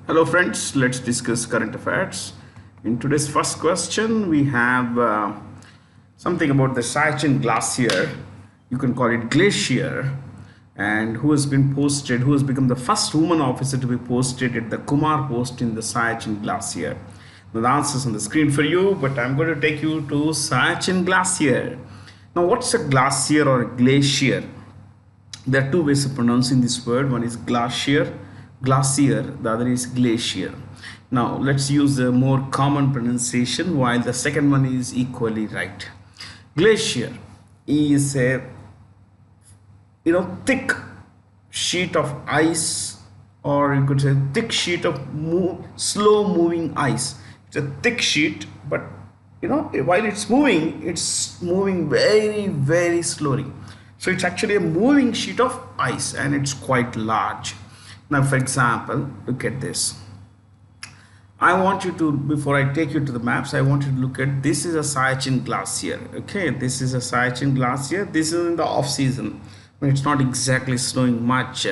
Hello friends, let's discuss current affairs. In today's first question, we have something about the Siachen Glacier. You can call it glacier, and who has been posted, who has become the first woman officer to be posted at the Kumar post in the Siachen Glacier. Now, the answers on the screen for you, but I'm going to take you to Siachen Glacier. Now, what's a glacier or a glacier? There are two ways of pronouncing this word. One is glacier, the other is glacier. Now let's use the more common pronunciation, while the second one is equally right. Glacier is a thick sheet of ice, or you could say thick sheet of slow moving ice. It's a thick sheet, but while it's moving very, very slowly. So it's actually a moving sheet of ice, and it's quite large. Now for example, look at this. I want you to, before I take you to the maps, I want you to look at, this is a Siachen Glacier. Okay, this is a Siachen Glacier. This is in the off season when it's not exactly snowing much.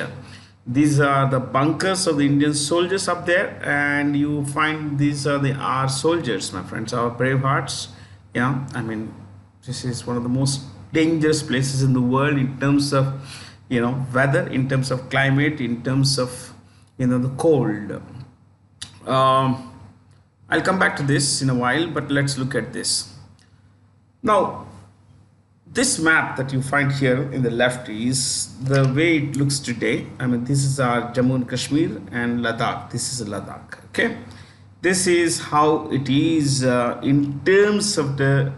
These are the bunkers of the Indian soldiers up there, and you find these are our soldiers, my friends, our brave hearts. Yeah, I mean, this is one of the most dangerous places in the world in terms of weather, in terms of climate, in terms of the cold. I'll come back to this in a while, but let's look at this. Now, this map that you find here in the left is the way it looks today. I mean, this is our Jammu and Kashmir and Ladakh. This is Ladakh. Okay, this is how it is in terms of the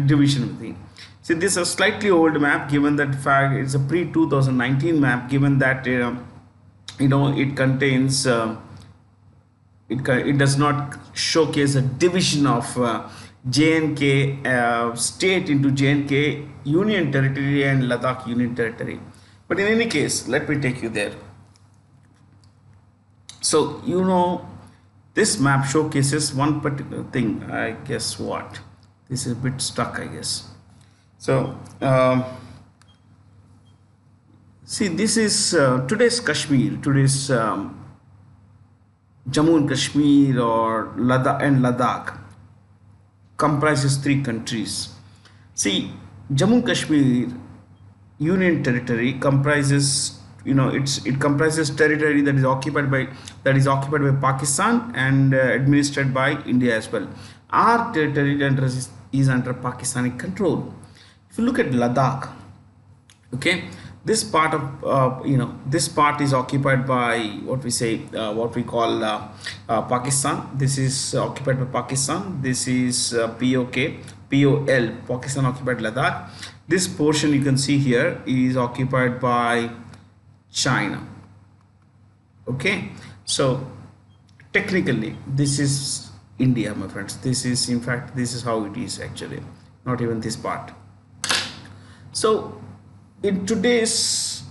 division of the thing. See, this is a slightly old map, given that fact it's a pre-2019 map, given that it contains it does not showcase a division of J&K state into J&K Union Territory and Ladakh Union Territory. But in any case, let me take you there. So this map showcases one particular thing. I guess what? This is a bit stuck, I guess. So see, this is today's Kashmir, today's Jammu and Kashmir or Ladakh comprises three countries. See, Jammu and Kashmir Union Territory comprises, it comprises territory that is occupied by Pakistan and administered by India as well. Our territory is under Pakistani control. If you look at Ladakh, okay, this part of this part is occupied by what we call Pakistan. This is occupied by Pakistan. This is POL, Pakistan occupied Ladakh. This portion you can see here is occupied by China. Okay, so technically this is India, my friends. This is, in fact, this is how it is actually, not even this part. So in today's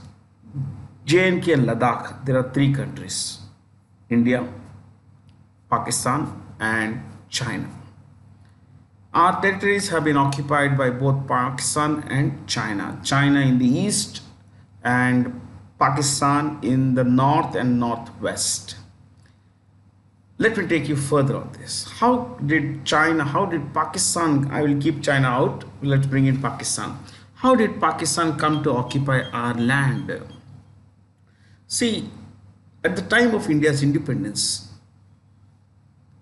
J&K and Ladakh, there are three countries: India, Pakistan and China. Our territories have been occupied by both Pakistan and China. China in the east and Pakistan in the north and northwest. Let me take you further on this. How did Pakistan, I will keep China out, let's bring in Pakistan. How did Pakistan come to occupy our land? See, at the time of India's independence,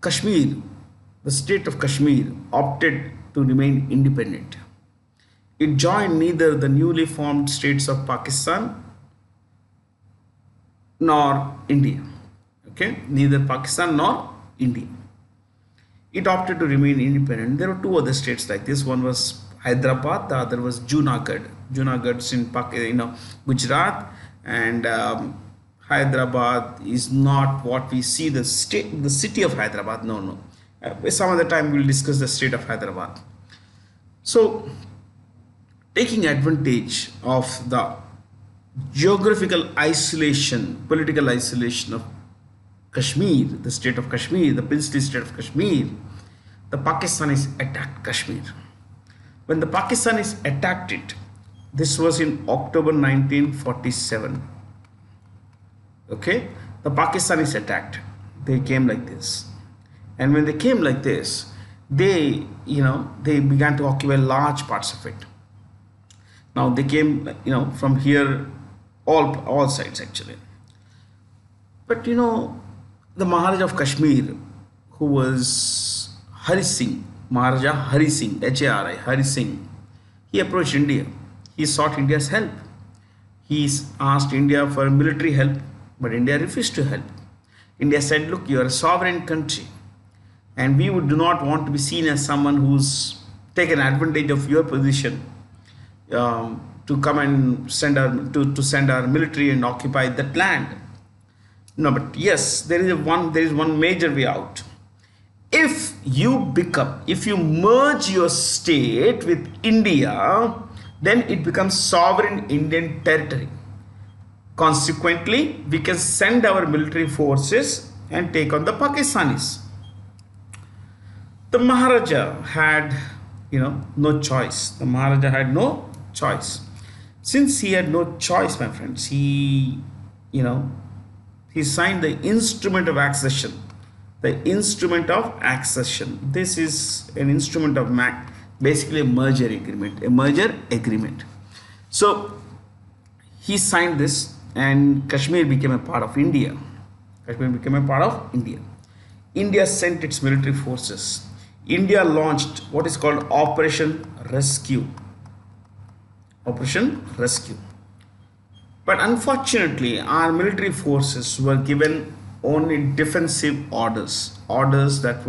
Kashmir, the state of Kashmir, opted to remain independent. It joined neither the newly formed states of Pakistan nor India. Okay, neither Pakistan nor India. It opted to remain independent. There were two other states like this. One was Hyderabad, the other was Junagadh. Junagadh's in Gujarat, and Hyderabad is not what we see the city of Hyderabad. No. Some other time we'll discuss the state of Hyderabad. So, taking advantage of the geographical isolation, political isolation of Kashmir, the state of Kashmir, the princely state of Kashmir, the Pakistanis attacked Kashmir. When the Pakistanis attacked it, this was in October 1947. Okay, the Pakistanis attacked. They came like this, and when they came like this, they they began to occupy large parts of it. Now they came from here, all sides actually. But the Maharaja of Kashmir, who was Hari Singh, Maharaja Hari Singh, Hari, Hari Singh, he approached India. He sought India's help. He asked India for military help, but India refused to help. India said, look, you are a sovereign country, and we do not want to be seen as someone who's taken advantage of your position to come and to send our military and occupy that land. No, but yes, there is one major way out. If you merge your state with India, then it becomes sovereign Indian territory. Consequently, we can send our military forces and take on the Pakistanis. The Maharaja had, no choice. The Maharaja had no choice. Since he had no choice, my friends, he signed the instrument of accession. The instrument of accession. This is an instrument of basically a merger agreement. A merger agreement. So he signed this, and Kashmir became a part of India. Kashmir became a part of India. India sent its military forces. India launched what is called Operation Rescue. Operation Rescue. But unfortunately, our military forces were given only defensive orders that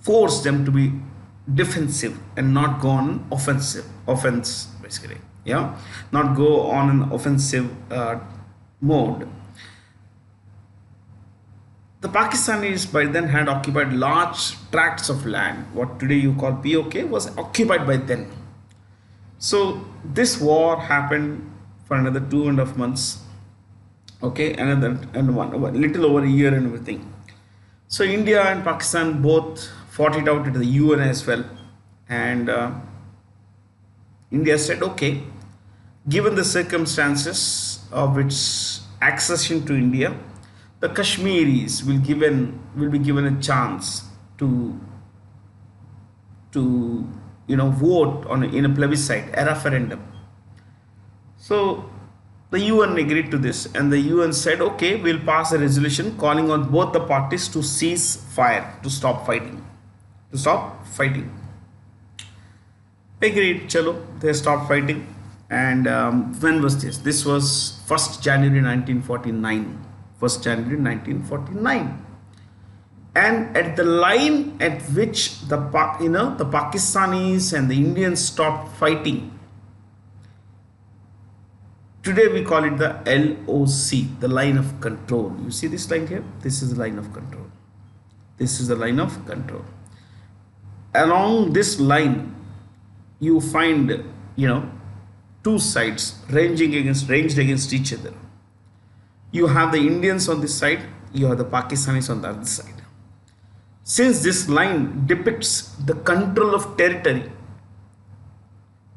force them to be defensive and not go on offense basically, not go on an offensive mode. The Pakistanis by then had occupied large tracts of land. What today you call POK was occupied by then. So this war happened for another 2.5 months. Okay, a little over a year and everything. So India and Pakistan both fought it out at the UN as well. And India said, okay, given the circumstances of its accession to India, the Kashmiris will be given a chance to vote in a plebiscite, a referendum. So the UN agreed to this, and the UN said, okay, we'll pass a resolution calling on both the parties to cease fire, to stop fighting. Agreed, chalo, they stopped fighting. And when was this? This was 1st January 1949. 1st January 1949. And at the line at which the Pakistanis and the Indians stopped fighting, today we call it the LOC, the line of control. You see this line here? This is the line of control. This is the line of control. Along this line, you find, two sides ranged against each other. You have the Indians on this side, you have the Pakistanis on the other side. Since this line depicts the control of territory,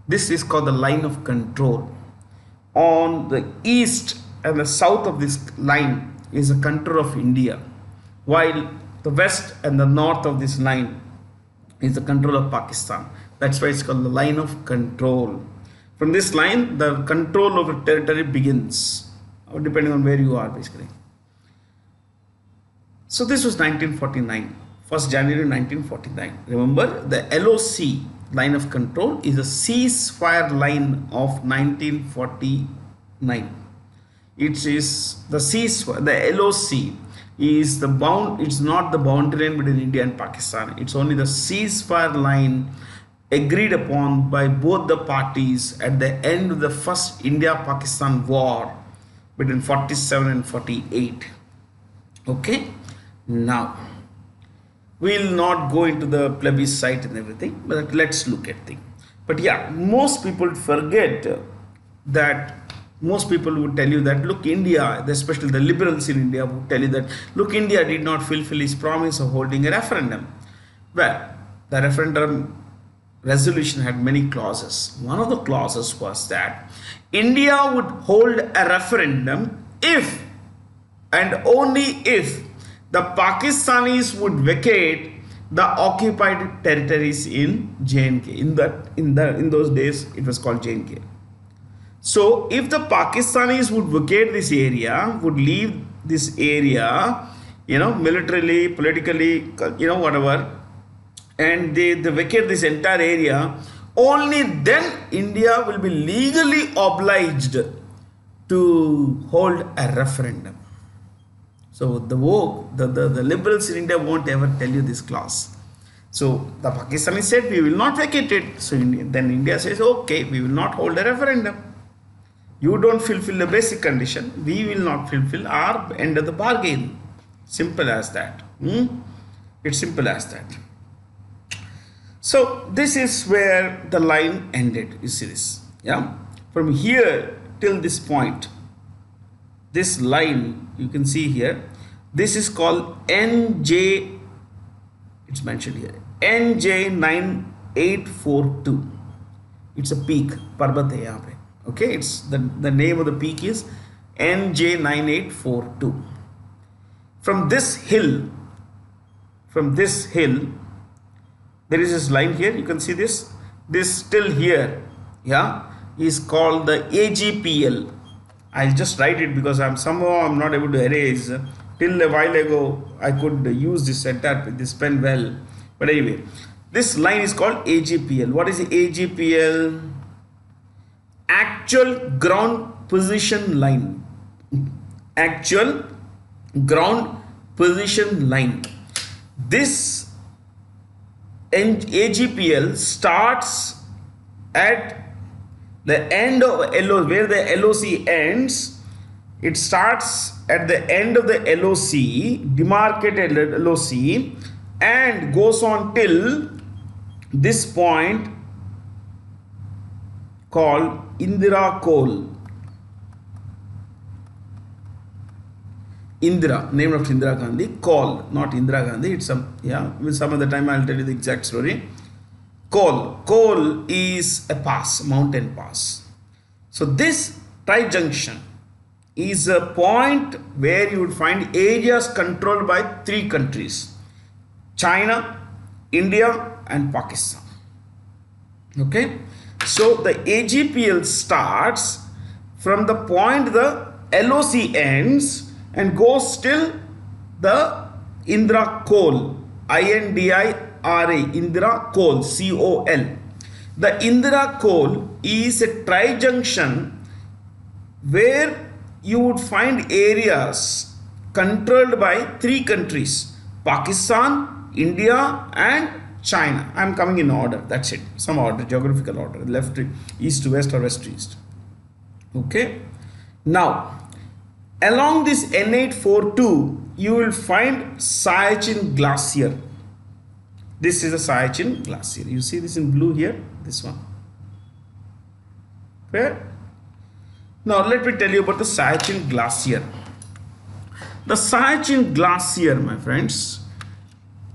this is called the line of control. On the east and the south of this line is the control of India, while the west and the north of this line is the control of Pakistan. That's why it's called the line of control. From this line, the control over territory begins, depending on where you are basically. So this was 1949, 1st January 1949. Remember, the LOC, line of control, is a ceasefire line of 1949. It is the ceasefire, the LOC is the it's not the boundary line between India and Pakistan. It's only the ceasefire line agreed upon by both the parties at the end of the first India-Pakistan war between 47 and 48. Okay, now we'll not go into the plebiscite and everything, but let's look at things. But yeah, most people forget that. Most people would tell you that, look, India, especially the liberals in India, would tell you that, look, India did not fulfill its promise of holding a referendum. Well, the referendum resolution had many clauses. One of the clauses was that India would hold a referendum if and only if the Pakistanis would vacate the occupied territories in JNK. In those days it was called JNK. So if the Pakistanis would vacate this area, would leave this area, militarily, politically, whatever, and they vacate this entire area, only then India will be legally obliged to hold a referendum. So the liberals in India won't ever tell you this clause. So the Pakistanis said we will not vacate it. So then India says, okay, we will not hold a referendum. You don't fulfill the basic condition, we will not fulfill our end of the bargain. Simple as that. It's simple as that. So this is where the line ended. You see this, yeah? From here till this point, this line you can see here, this is called NJ, it's mentioned here, NJ9842. It's a peak, Parbat hai yahan pe. Okay, it's the name of the peak is NJ9842. From this hill, there is this line here. You can see this till here, yeah, is called the AGPL. I'll just write it because I'm not able to erase. Till a while ago I could use this pen well, but anyway, this line is called AGPL. What is the AGPL? Actual ground position line. Actual ground position line. This AGPL starts at the end of LOC, where the LOC ends. It starts at the end of the LOC, demarcated LOC, and goes on till this point called Indira Kohl. Indira, name of Indira Gandhi. Kohl, not Indira Gandhi. It's some other time I'll tell you the exact story. Kohl is a pass, mountain pass. So this tri-junction is a point where you would find areas controlled by 3 countries: China, India, and Pakistan. Okay, so the AGPL starts from the point the LOC ends and goes till the Indira Kohl, INDIRA, Indira Kohl, COL. The Indira Kohl is a tri-junction where you would find areas controlled by 3 countries: Pakistan, India, and China. I am coming in order, that's it, some order, geographical order, left to east to west or west to east. Okay, now along this N842 you will find Siachen Glacier. This is a Siachen Glacier. You see this in blue here, this one. Fair? Now let me tell you about the Siachen Glacier. The Siachen Glacier, my friends,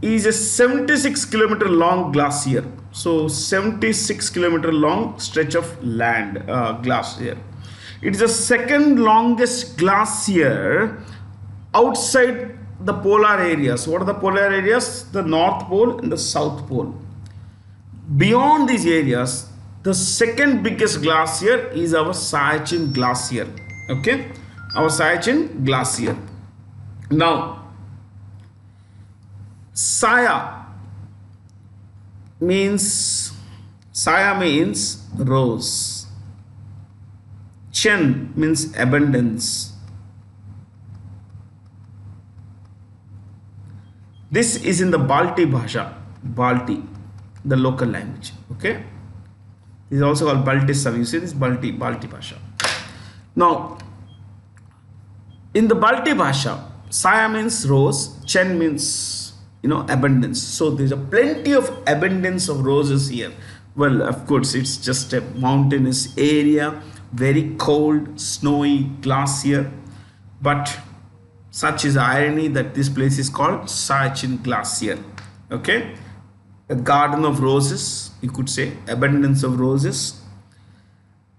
is a 76 kilometer long glacier. So 76 kilometer long stretch of land, glacier. It is the second longest glacier outside the polar areas. What are the polar areas? The North Pole and the South Pole. Beyond these areas, the second biggest glacier is our Siachen Glacier. Okay, our Siachen Glacier. Now, Saya means rose. Chen means abundance. This is in the Balti Bhasha, Balti, the local language. Okay, this is also called Baltistan. You see this Balti Bhasha. Now, in the Balti Bhasha, Saya means rose, Chen means abundance. So there's a plenty of abundance of roses here. Well, of course, it's just a mountainous area, very cold, snowy glacier, but such is the irony that this place is called Siachen Glacier. Okay, a garden of roses, you could say, abundance of roses.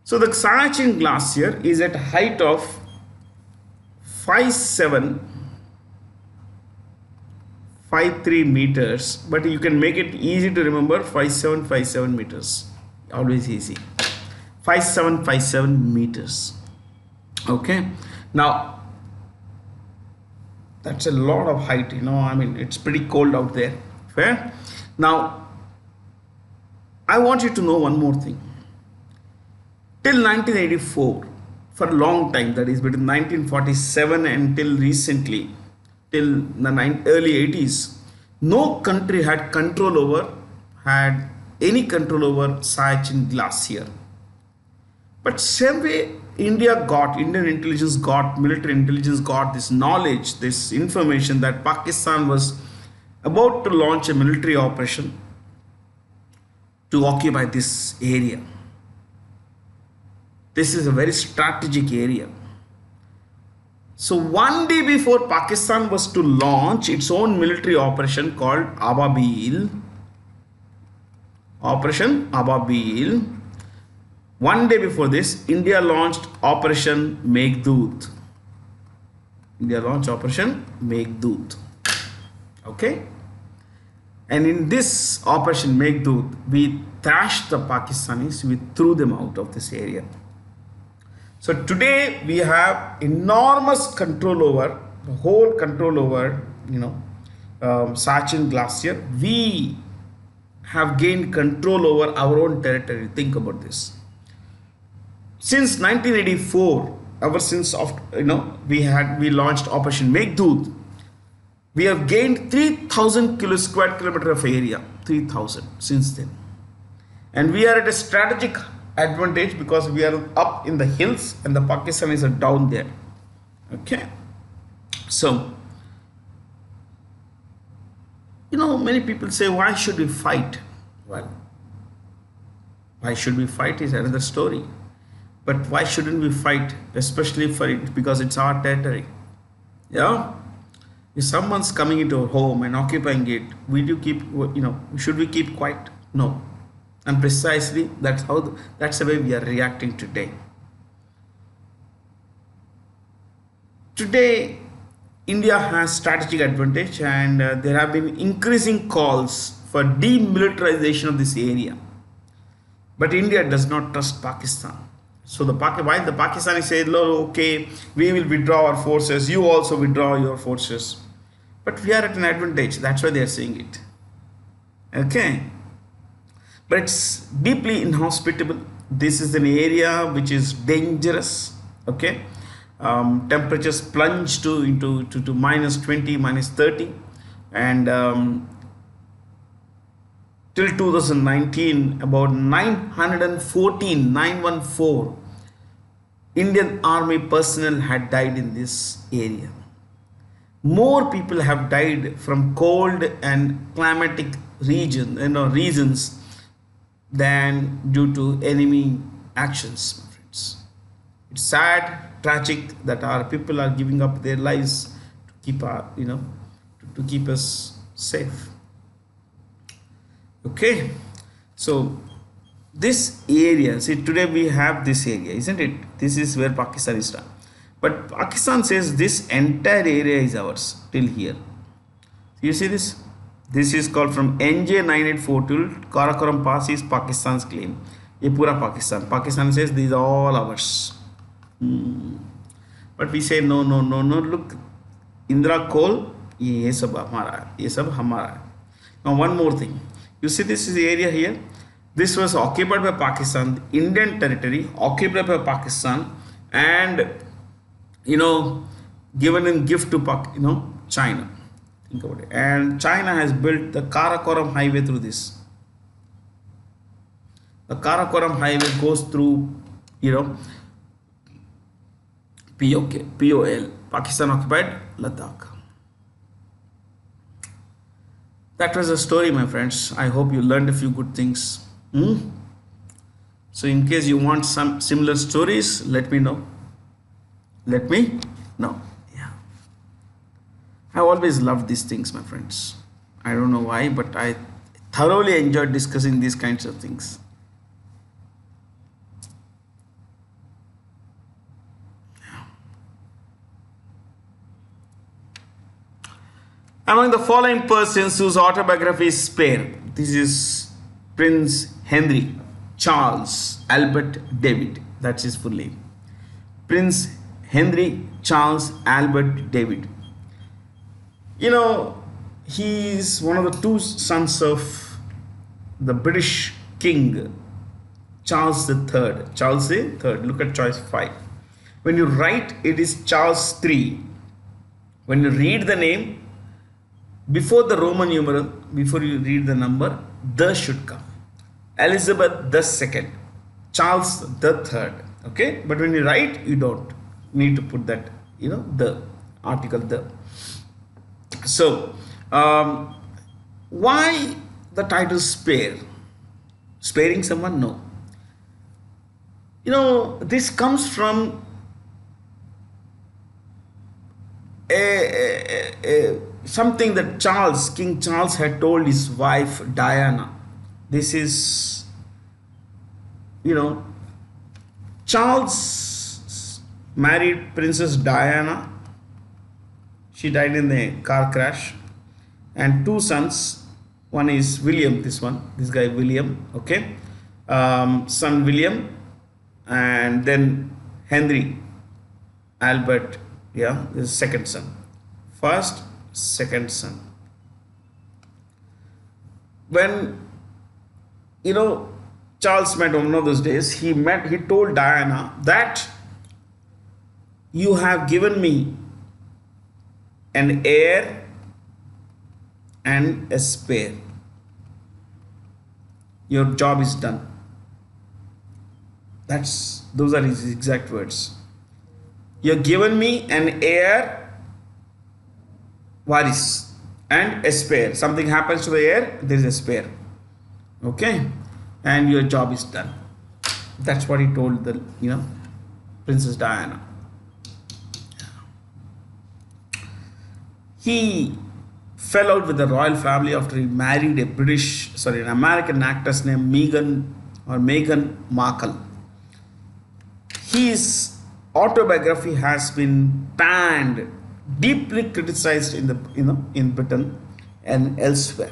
So the Siachen Glacier is at a height of 5753 meters, but you can make it easy to remember. 5757 meters, always easy. 5757 meters. Okay, now that's a lot of height, I mean, it's pretty cold out there. Fair. Now I want you to know one more thing. Till 1984, for a long time, that is between 1947 until recently, till the early 80s, no country had any control over Siachen Glacier. But same way Indian intelligence got, military intelligence got this knowledge, this information that Pakistan was about to launch a military operation to occupy this area. This is a very strategic area. So one day before Pakistan was to launch its own military operation called Operation Ababil, one day before this, India launched Operation Meghdoot. Okay? And in this Operation Meghdoot, we thrashed the Pakistanis, we threw them out of this area. So today we have enormous control over, Siachen Glacier. We have gained control over our own territory. Think about this. Since 1984, ever since we launched Operation Meghdoot, we have gained 3,000 square kilometer of area. 3,000 since then, and we are at a strategic advantage because we are up in the hills and the Pakistanis are down there. Okay, so many people say, why should we fight? Well, why should we fight is another story, but why shouldn't we fight, especially for it because it's our territory? Yeah, if someone's coming into our home and occupying it, should we keep quiet? No. And precisely that's the way we are reacting today. Today, India has strategic advantage, and there have been increasing calls for demilitarization of this area. But India does not trust Pakistan. So while the Pakistanis say, okay, we will withdraw our forces, you also withdraw your forces. But we are at an advantage. That's why they are saying it. Okay. But it's deeply inhospitable. This is an area which is dangerous. Okay, temperatures plunge into minus 20, minus 30, and till 2019, about 914 Indian Army personnel had died in this area. More people have died from cold and climatic reasons than due to enemy actions, my friends. It's sad, tragic that our people are giving up their lives to keep to keep us safe. Okay, so this area, see, today we have this area, isn't it? This is where Pakistan is done, but Pakistan says this entire area is ours till here. You see this? This is called from NJ984 till Karakoram Pass is Pakistan's claim. ये पूरा Pakistan. Pakistan says these are all ours. But we say no. Look, Indra Col, ये सब हमारा है. ये सब हमारा है. Now one more thing. You see this is the area here. This was occupied by Pakistan, the Indian territory occupied by Pakistan, and given in gift to China. Think about it. And China has built the Karakoram highway through this. The Karakoram highway goes through, POL, Pakistan occupied Ladakh. That was a story, my friends. I hope you learned a few good things. So in case you want some similar stories, let me know. Yeah. I always loved these things, my friends. I don't know why, but I thoroughly enjoyed discussing these kinds of things. Among the following persons whose autobiography is spare, this is Prince Henry Charles Albert David. That's his full name. Prince Henry Charles Albert David. You know, he is one of the two sons of the British King Charles III. Charles III. Look at choice 5. When you write, it is Charles III. When you read the name, before the Roman numeral, before you read the number, the should come. Elizabeth II, Charles III. Okay, but when you write, you don't need to put that, the article the. So, why the title spare? Sparing someone? No. This comes from something that King Charles had told his wife Diana. This is, Charles married Princess Diana. She died in a car crash, and two sons. One is William. This guy William. Okay, son William, and then Henry Albert. Yeah, this is second son. First, second son. When Charles met one of those days, he told Diana that you have given me an heir and a spare. Your job is done. Those are his exact words. You've given me an heir, waris, and a spare. Something happens to the heir, there is a spare. Okay, and your job is done. That's what he told the Princess Diana. He fell out with the royal family after he married an American actress named Meghan Markle. His autobiography has been panned, deeply criticized in Britain and elsewhere.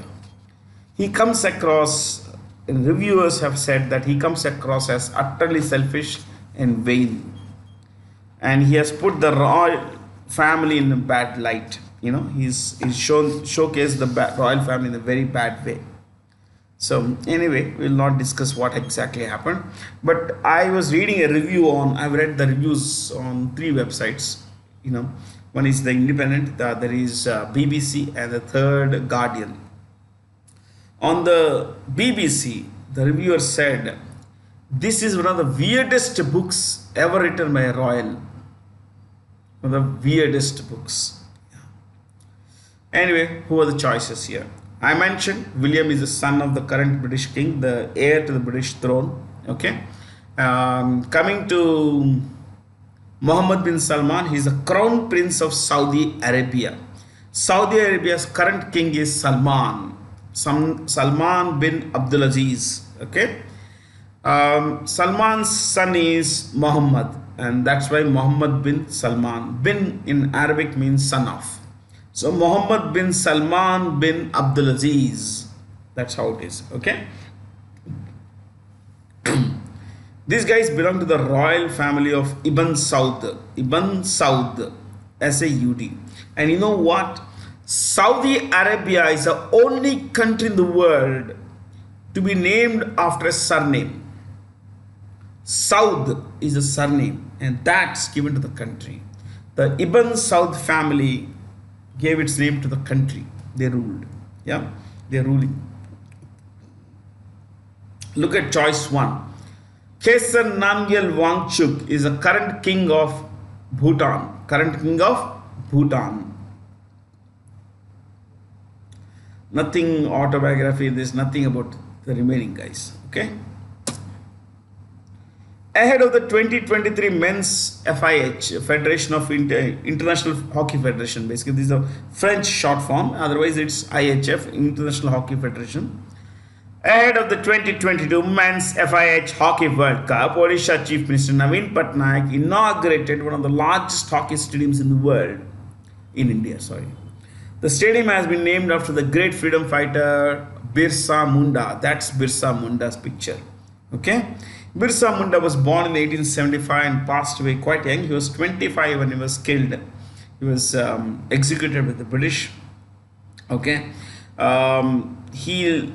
He comes across, reviewers have said that he comes across as utterly selfish and vain, and he has put the royal family in a bad light. He's showcased the royal family in a very bad way. So anyway, we'll not discuss what exactly happened, but I was reading a review I've read the reviews on 3 websites. One is The Independent, the other is BBC, and the third Guardian. On the BBC, the reviewer said, this is one of the weirdest books ever written by a royal. One of the weirdest books. Anyway, who are the choices here? I mentioned William is the son of the current British king, the heir to the British throne. Okay. Coming to Mohammed bin Salman, he is the crown prince of Saudi Arabia. Saudi Arabia's current king is Salman bin Abdulaziz. Okay. Salman's son is Muhammad, and that's why Muhammad bin Salman. Bin in Arabic means son of. So Muhammad bin Salman bin Abdulaziz. That's how it is. Okay. These guys belong to the royal family of Ibn Saud. Ibn Saud, S-A-U-D. And you know what? Saudi Arabia is the only country in the world to be named after a surname. Saud is a surname, and that's given to the country. The Ibn Saud family gave its name to the country they ruled. Yeah, they're ruling. Look at choice 1. Khesar Namgyal Wangchuk is the current king of Bhutan. Current king of Bhutan. Nothing autobiography, there's nothing about the remaining guys. Okay. Ahead of the 2023 Men's FIH, Federation of International Hockey Federation, basically this is a French short form, otherwise it's IHF, International Hockey Federation. Ahead of the 2022 Men's FIH Hockey World Cup, Odisha Chief Minister Naveen Patnaik inaugurated one of the largest hockey stadiums in the world, in India, sorry. The stadium has been named after the great freedom fighter Birsa Munda. That's Birsa Munda's picture. Okay. Birsa Munda was born in 1875 and passed away quite young. He was 25 when he was killed. He was executed with the British. Okay. He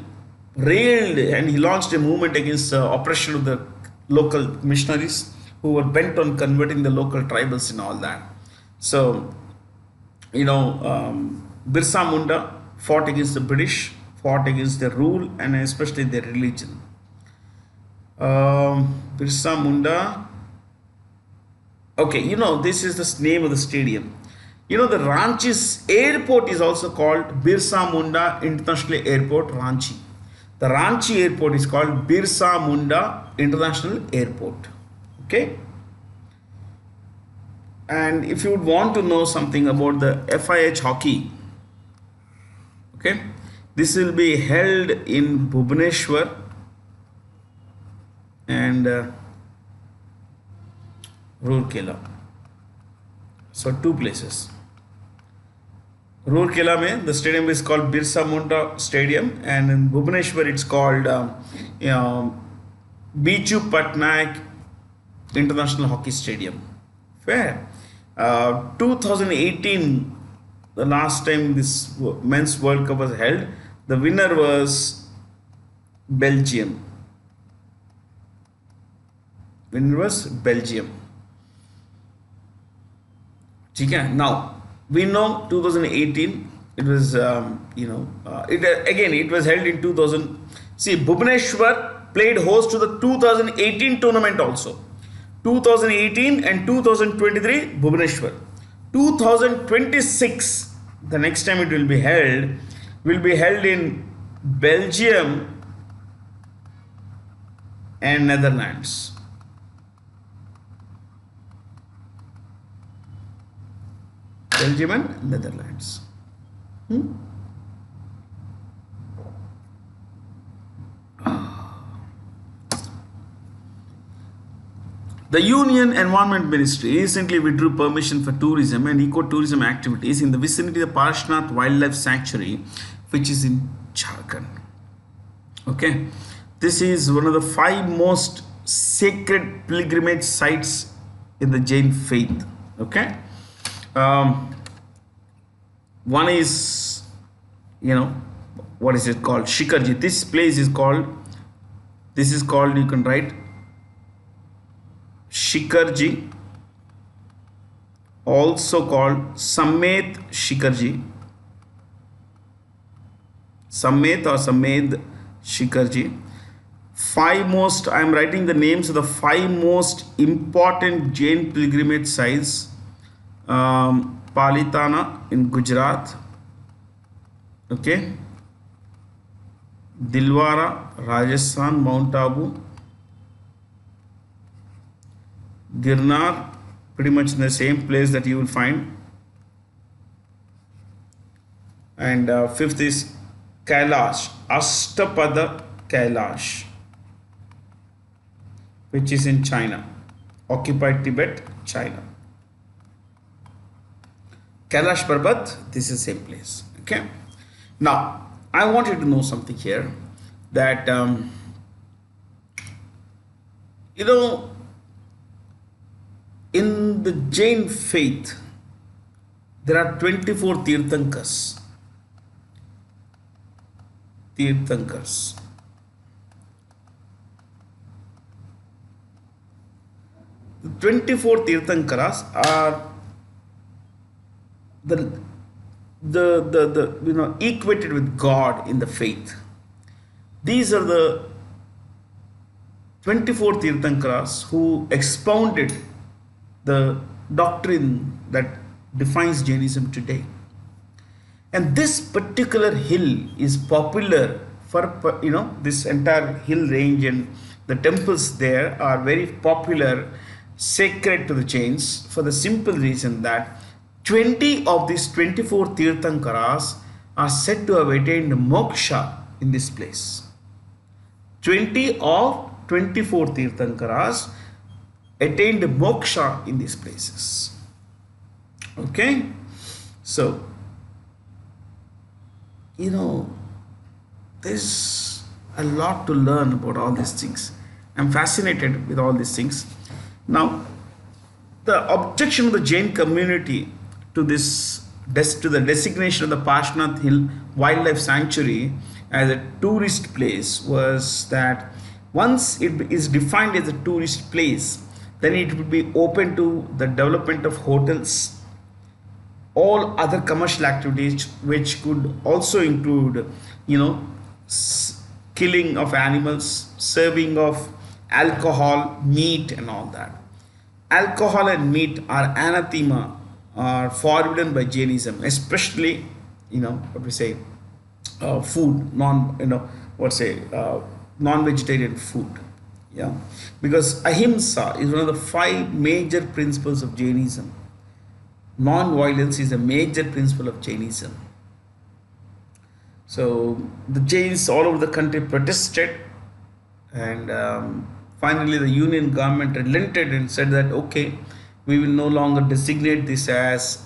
railed and he launched a movement against the oppression of the local missionaries who were bent on converting the local tribals and all that. So, Birsa Munda fought against the British, fought against their rule and especially their religion. Birsa Munda. Okay, this is the name of the stadium. The Ranchi's airport is also called Birsa Munda International Airport, Ranchi. The Ranchi airport is called Birsa Munda International Airport. Okay. And if you would want to know something about the FIH hockey, okay, this will be held in Bhubaneswar and Rourkela. So two places. Rourkela mein the stadium is called Birsa Munda Stadium, and in Bhubaneswar it's called Bichu Patnaik International Hockey Stadium. Fair. 2018, the last time this men's World Cup was held, the winner was Belgium. Winner was Belgium. Now we know 2018 it was it was held in 2000. See, Bhubaneswar played host to the 2018 tournament also. 2018 and 2023 Bhubaneswar. 2026, the next time it will be held in Belgium and Netherlands. Belgium and Netherlands. The Union Environment Ministry recently withdrew permission for tourism and ecotourism activities in the vicinity of the Parshnath Wildlife Sanctuary, which is in Jharkhand. Okay, this is one of the 5 most sacred pilgrimage sites in the Jain faith. Okay, one is, what is it called? Shikarji. This place is called. You can write Shikarji, also called Samet Shikarji. Samet or Samed Shikarji. 5 most, I am writing the names of the 5 most important Jain pilgrimage sites. Palitana in Gujarat. Okay. Dilwara, Rajasthan, Mount Abu. Girnar, pretty much in the same place that you will find. And 5th is Kailash, Ashtapada Kailash, which is in China, occupied Tibet, China. Kailash Parbat, this is the same place. Okay. Now, I want you to know something here, that in the Jain faith, there are 24 Tirthankars. The 24 Tirthankaras are equated with God in the faith. These are the 24 Tirthankaras who expounded the doctrine that defines Jainism today. And this particular hill is popular for, this entire hill range, and the temples there are very popular, sacred to the Jains, for the simple reason that 20 of these 24 Tirthankaras are said to have attained moksha in this place. 20 of 24 Tirthankaras attained moksha in these places. Okay, so you know, there's a lot to learn about all these things. I'm fascinated with all these things. Now, the objection of the Jain community to to the designation of the Pashnath Hill Wildlife Sanctuary as a tourist place was that once it is defined as a tourist place, then it will be open to the development of hotels, all other commercial activities, which could also include, you know, killing of animals, serving of alcohol, meat, and all that. Alcohol and meat are anathema, are forbidden by Jainism, especially, what we say, food, non-vegetarian food. Yeah, because ahimsa is one of the five major principles of Jainism. Non-violence is a major principle of Jainism. So the Jains all over the country protested, and finally the Union government relented and said that okay, we will no longer designate this as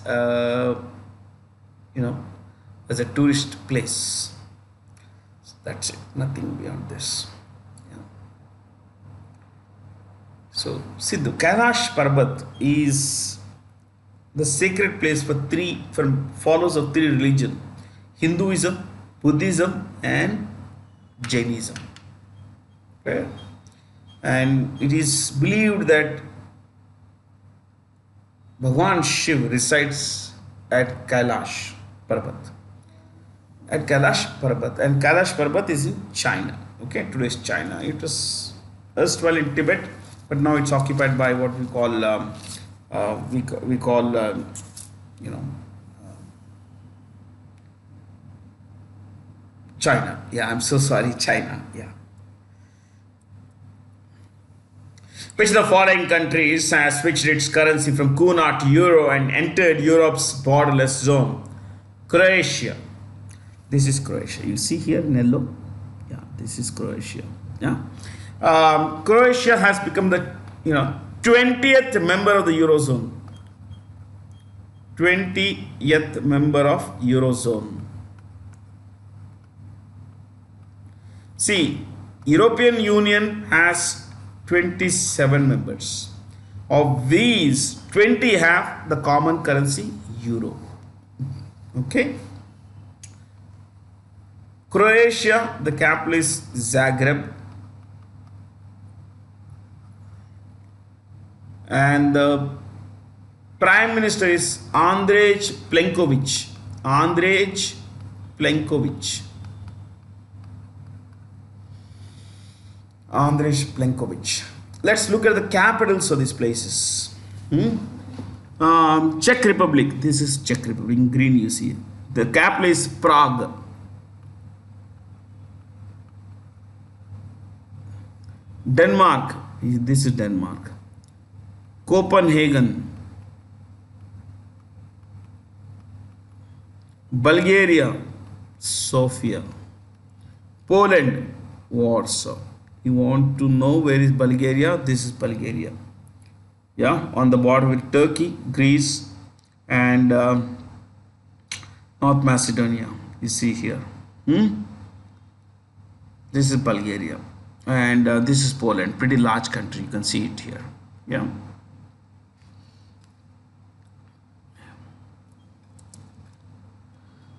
you know as a tourist place. So that's it. Nothing beyond this. Yeah. So Sidhu Kailash Parbat is the sacred place for followers of three religions: Hinduism, Buddhism, and Jainism. Okay? And it is believed that Bhagwan Shiv resides at Kailash Parbat. At Kailash Parbat, and Kailash Parbat is in China. Okay, today's China. It was erstwhile in Tibet, but now it's occupied by what we call we call you know China. Yeah, I'm so sorry, China. Yeah. Which of the following countries has switched its currency from kuna to euro and entered Europe's borderless zone? Croatia. This is Croatia. You see here in yellow? Yeah, this is Croatia. Yeah. Croatia has become the 20th member of the Eurozone. 20th member of Eurozone. See, European Union has 27 members. Of these, 20 have the common currency euro. Okay. Croatia, the capital is Zagreb, and the prime minister is Andrej Plenković. Andrej Plenković. Andrej Plenković. Let's look at the capitals of these places. Czech Republic. This is Czech Republic. In green you see. The capital is Prague. Denmark. This is Denmark. Copenhagen. Bulgaria. Sofia. Poland. Warsaw. You want to know where is Bulgaria? This is Bulgaria. Yeah, on the border with Turkey, Greece, and North Macedonia. You see here. This is Bulgaria, and this is Poland. Pretty large country. You can see it here. Yeah.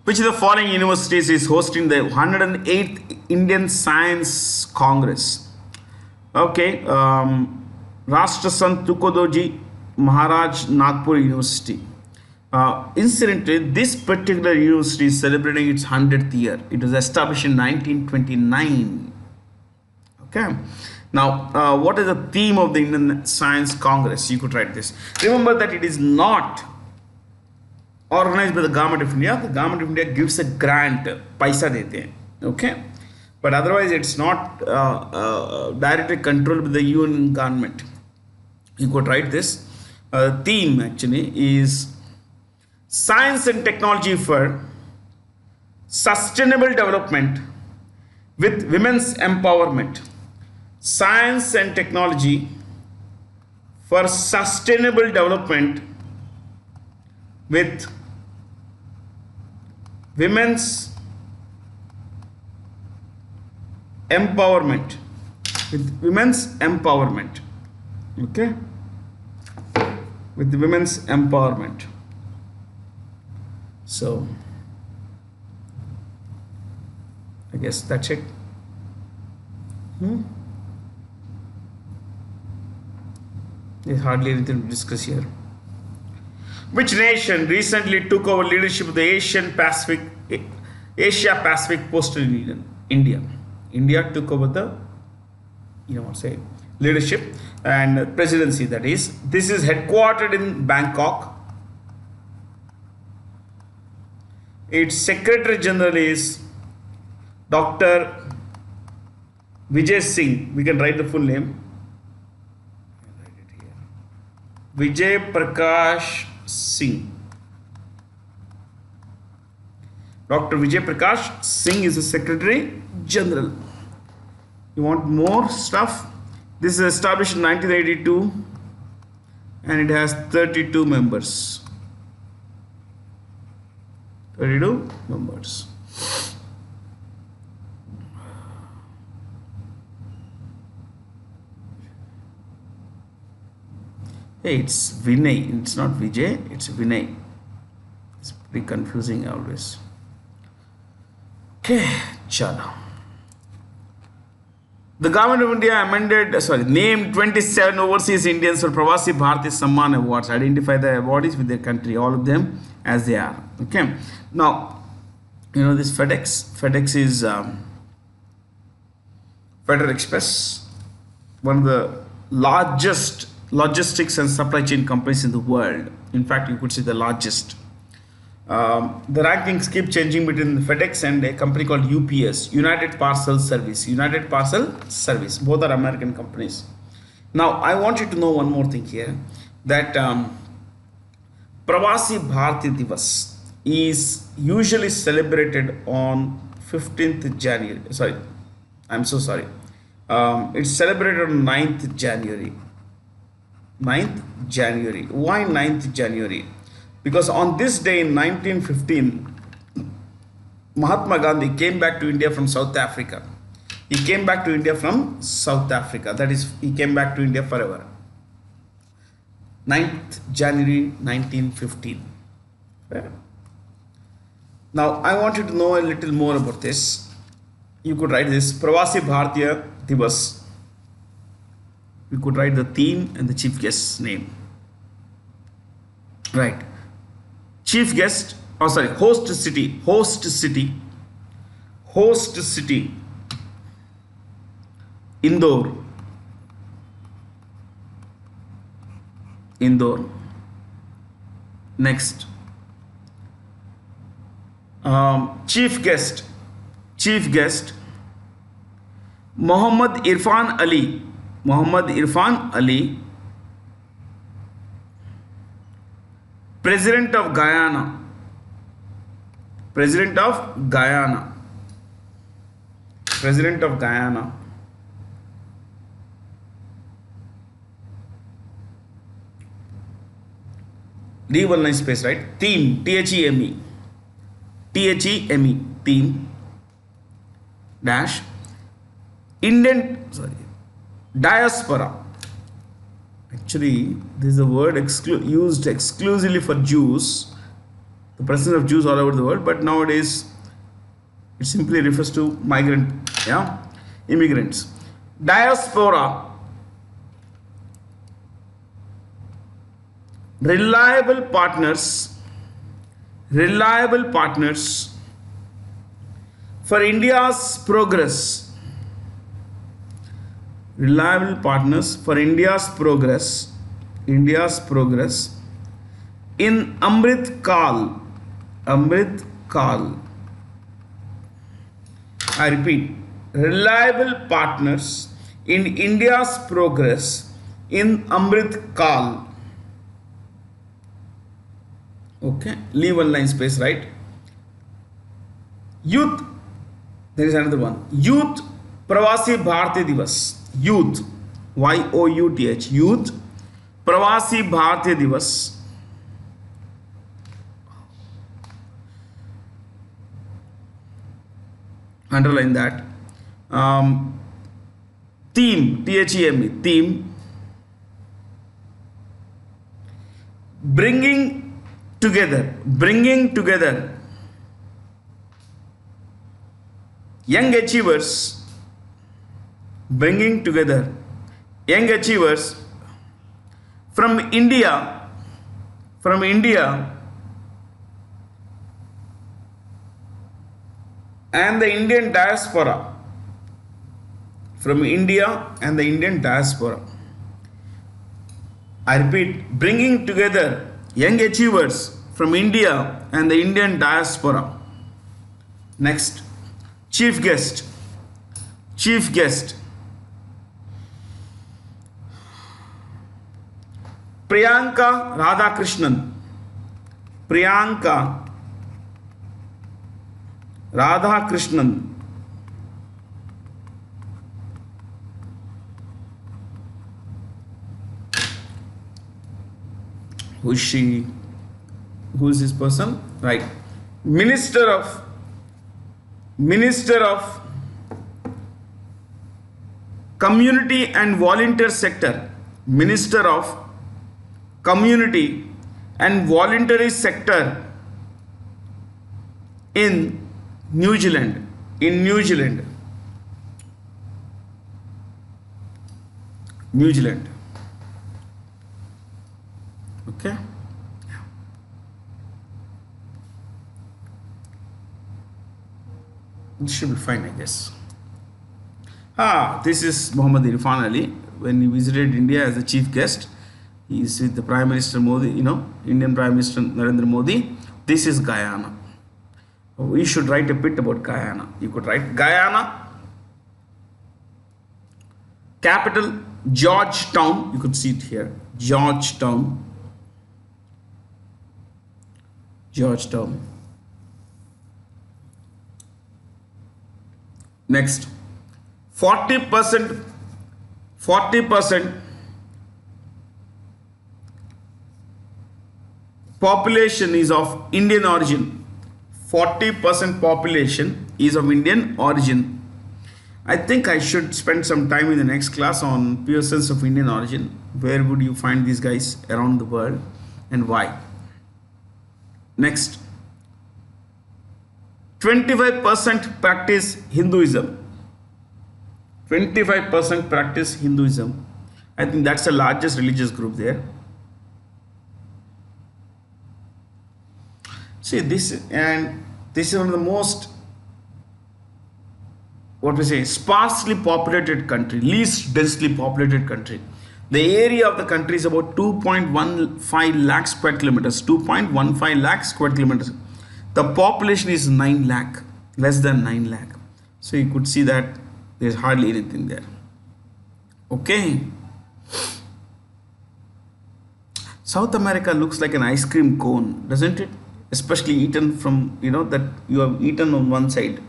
Which of the following universities is hosting the 108th Indian Science Congress? Okay, Rashtrasant Tukodoji Maharaj Nagpur University. Incidentally, this particular university is celebrating its 100th year. It was established in 1929. Okay. Now, what is the theme of the Indian Science Congress? You could write this. Remember that it is not organized by the government of India. The government of India gives a grant, paisa dete hain, okay, but otherwise it's not directly controlled by the union government. You could write this. Theme actually is science and technology for sustainable development with women's empowerment. Science and technology for sustainable development with women's empowerment, with women's empowerment. Okay, with women's empowerment. So I guess that's it. There's hardly anything to discuss here. Which nation recently took over leadership of the Asia Pacific Postal Union? India. India took over the, leadership and presidency. That is, this is headquartered in Bangkok. Its Secretary General is Dr. Vijay Singh. We can write the full name. Vijay Prakash Singh. Dr. Vijay Prakash Singh is the Secretary General. You want more stuff? This is established in 1982 and it has 32 members. 32 members. Hey, it's Vinay. It's not Vijay, it's Vinay. It's pretty confusing always. Okay, chalo. The government of India named 27 overseas Indians for Pravasi Bharati Samman Awards. Identify the awardees with their country, all of them as they are. Okay. Now, this FedEx is Federal Express, one of the largest logistics and supply chain companies in the world. In fact, you could say the largest. The rankings keep changing between FedEx and a company called UPS, United Parcel Service. United Parcel Service. Both are American companies. Now, I want you to know one more thing here, that Pravasi Bharati Divas is usually celebrated on 15th January. Sorry, I'm so sorry. It's celebrated on 9th January. 9th January. Why 9th January? Because on this day in 1915, Mahatma Gandhi came back to India from South Africa. He came back to India from South Africa. That is, he came back to India forever. 9th January 1915. Okay. Now, I want you to know a little more about this. You could write this, Pravasi Bharatiya Divas. You could write the theme and the chief guest's name. Right. Chief guest, host city, Indore. Next, chief guest, Muhammad Irfan Ali, President of Guyana. Leave one line space, right? Theme, THEME, theme, dash, diaspora. Actually, this is a word used exclusively for Jews, the presence of Jews all over the world, but nowadays it simply refers to immigrants. Diaspora, reliable partners for India's progress. Reliable partners for India's progress in Amrit Kal. I repeat, reliable partners in India's progress in Amrit Kal. Okay, leave one line space, right? Youth, there is another one. Youth Pravasi Bharati Divas. Youth, YOUTH, Youth Pravasi Bharati Divas. Underline that. Um, theme, theme, theme, bringing together young achievers, bringing together young achievers from India and the Indian diaspora, from India and the Indian diaspora. I repeat, bringing together young achievers from India and the Indian diaspora. Next, chief guest. Chief guest. Priyanka Radhakrishnan. Priyanka Radhakrishnan. Who is she? Who is this person? Right. Minister of Community and Volunteer Sector. Minister of Community and Voluntary Sector in New Zealand. In New Zealand. New Zealand. Okay. This should be fine, I guess. This is Muhammad Irfan Ali. When he visited India as a chief guest, he is with the Prime Minister Modi, Indian Prime Minister Narendra Modi. This is Guyana. We should write a bit about Guyana. You could write Guyana. Capital, Georgetown. You could see it here. Georgetown. Georgetown. Next, 40% population is of Indian origin. 40% population is of Indian origin. I think I should spend some time in the next class on persons of Indian origin. Where would you find these guys around the world and why? Next, 25% practice Hinduism. 25% practice Hinduism. I think that's the largest religious group there. See this, and this is one of the most, sparsely populated country, least densely populated country. The area of the country is about 2.15 lakh square kilometers. 2.15 lakh square kilometers. The population is 9 lakh, less than 9 lakh. So you could see that there's hardly anything there. Okay. South America looks like an ice cream cone, doesn't it? Especially eaten from, that you have eaten on one side.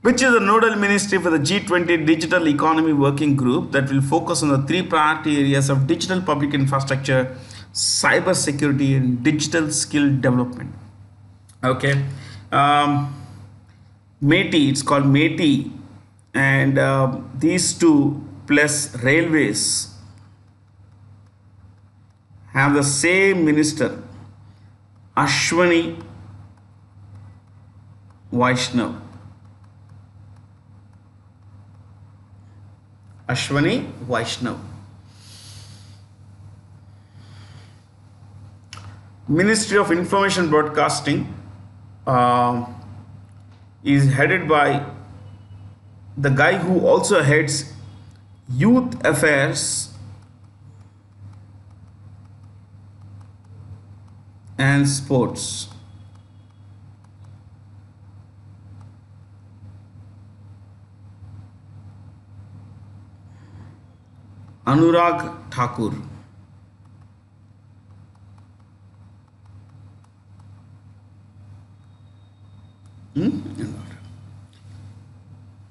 Which is the nodal ministry for the G20 Digital Economy Working Group that will focus on the 3 priority areas of digital public infrastructure, cyber security, and digital skill development. Okay. METI, it's called METI, and these two plus railways have the same minister, Ashwani Vaishnav. Ashwani Vaishnav. Ministry of Information Broadcasting is headed by the guy who also heads Youth Affairs and Sports. Anurag Thakur.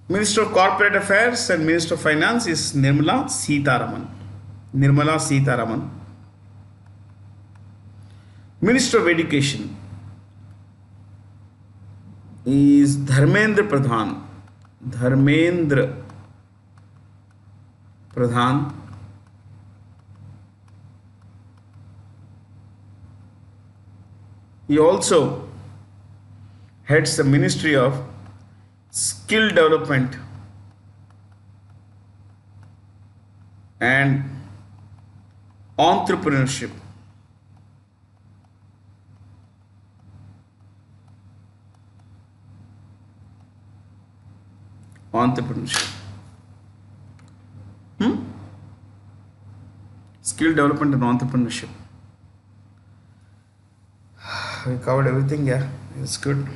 Minister of Corporate Affairs and Minister of Finance is Nirmala Sitharaman. Nirmala Sitharaman. Minister of Education is Dharmendra Pradhan. Dharmendra Pradhan. He also heads the Ministry of Skill Development and Entrepreneurship. Entrepreneurship. Skill development and entrepreneurship. We covered everything, yeah. It's good.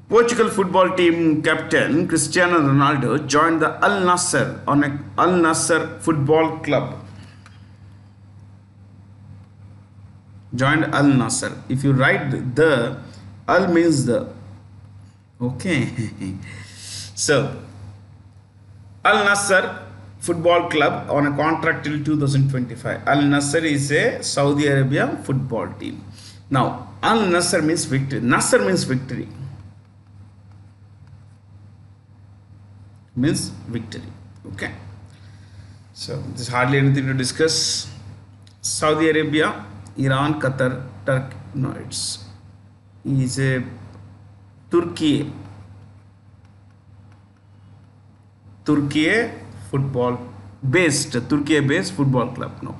Portugal football team captain Cristiano Ronaldo joined the Al Nassr on a Al Nassr football club. Joined Al Nassr. If you write the Al means the. Okay. So Al Nassr football club on a contract till 2025. Al Nassr is a Saudi Arabia football team. Now Al Nassr means victory. Nassr means victory. Means victory. Okay. So there's hardly anything to discuss. Saudi Arabia, Iran, Qatar, Turkey. No, is a Turkey football based football club. No.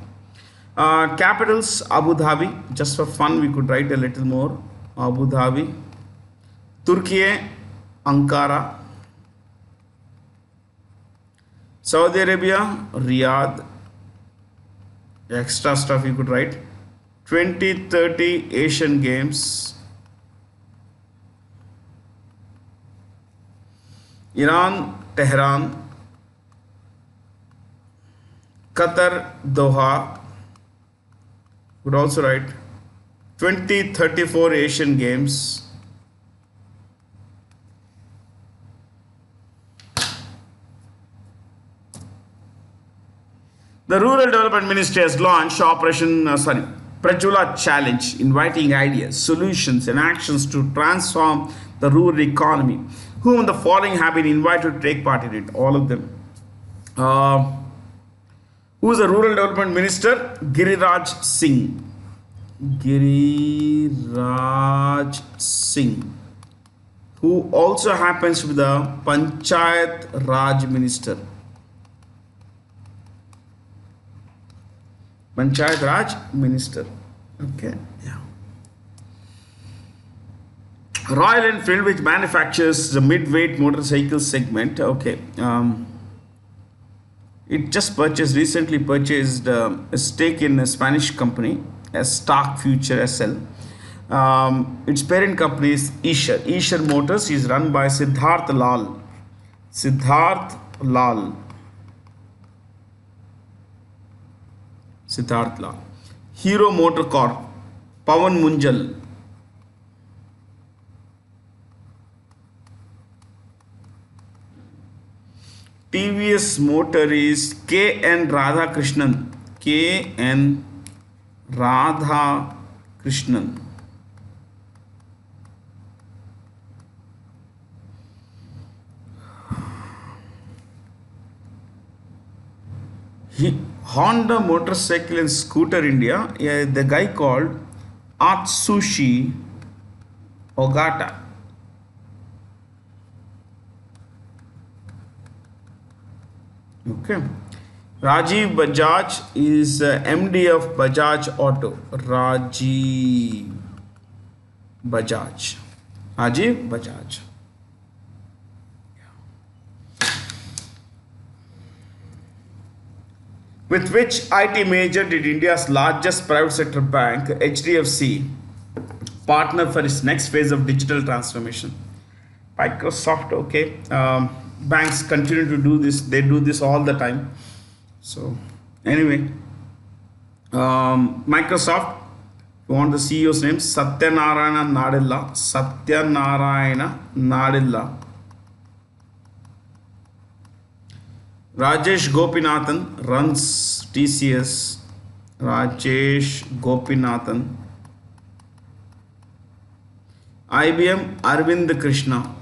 Capitals Abu Dhabi. Just for fun, we could write a little more. Abu Dhabi, Turkey, Ankara, Saudi Arabia, Riyadh. Extra stuff you could write. 2030 Asian Games. Iran, Tehran. Qatar, Doha. Would also write 2034 Asian Games. The Rural Development Ministry has launched Prajula Challenge, inviting ideas, solutions, and actions to transform the rural economy. Whom the following have been invited to take part in it? All of them. Who is the Rural Development Minister? Giriraj Singh. Giriraj Singh. Who also happens to be the Panchayat Raj Minister. Panchayat Raj Minister. Okay. Yeah. Royal Enfield, which manufactures the mid-weight motorcycle segment. Okay. It just recently purchased a stake in a Spanish company, a Stark Future SL. Its parent company is Eicher. Eicher Motors is run by Siddharth Lal. Siddharth Lal. Hero Motor Corp, Pawan Munjal. TVS Motor is K.N. Radhakrishnan. K.N. Radhakrishnan. Honda Motorcycle and Scooter India, the guy called Atsushi Ogata. Okay. Rajiv Bajaj is MD of Bajaj Auto. Rajiv Bajaj. With which IT major did India's largest private sector bank, HDFC, partner for its next phase of digital transformation? Microsoft. Okay. Banks continue to do this. They do this all the time. So anyway, Microsoft, you want the CEO's name? Satyanarayana Nadella. Rajesh Gopinathan runs TCS. IBM Arvind Krishna.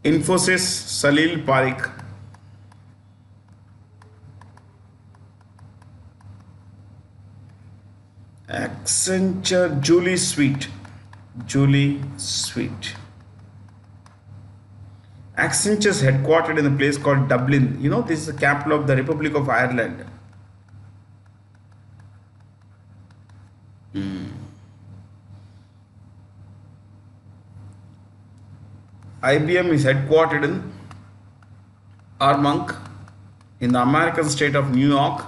Infosys Salil Parekh. Accenture Julie Sweet. Julie Sweet. Accenture is headquartered in a place called Dublin. You know, this is the capital of the Republic of Ireland. IBM is headquartered in Armonk in the American state of New York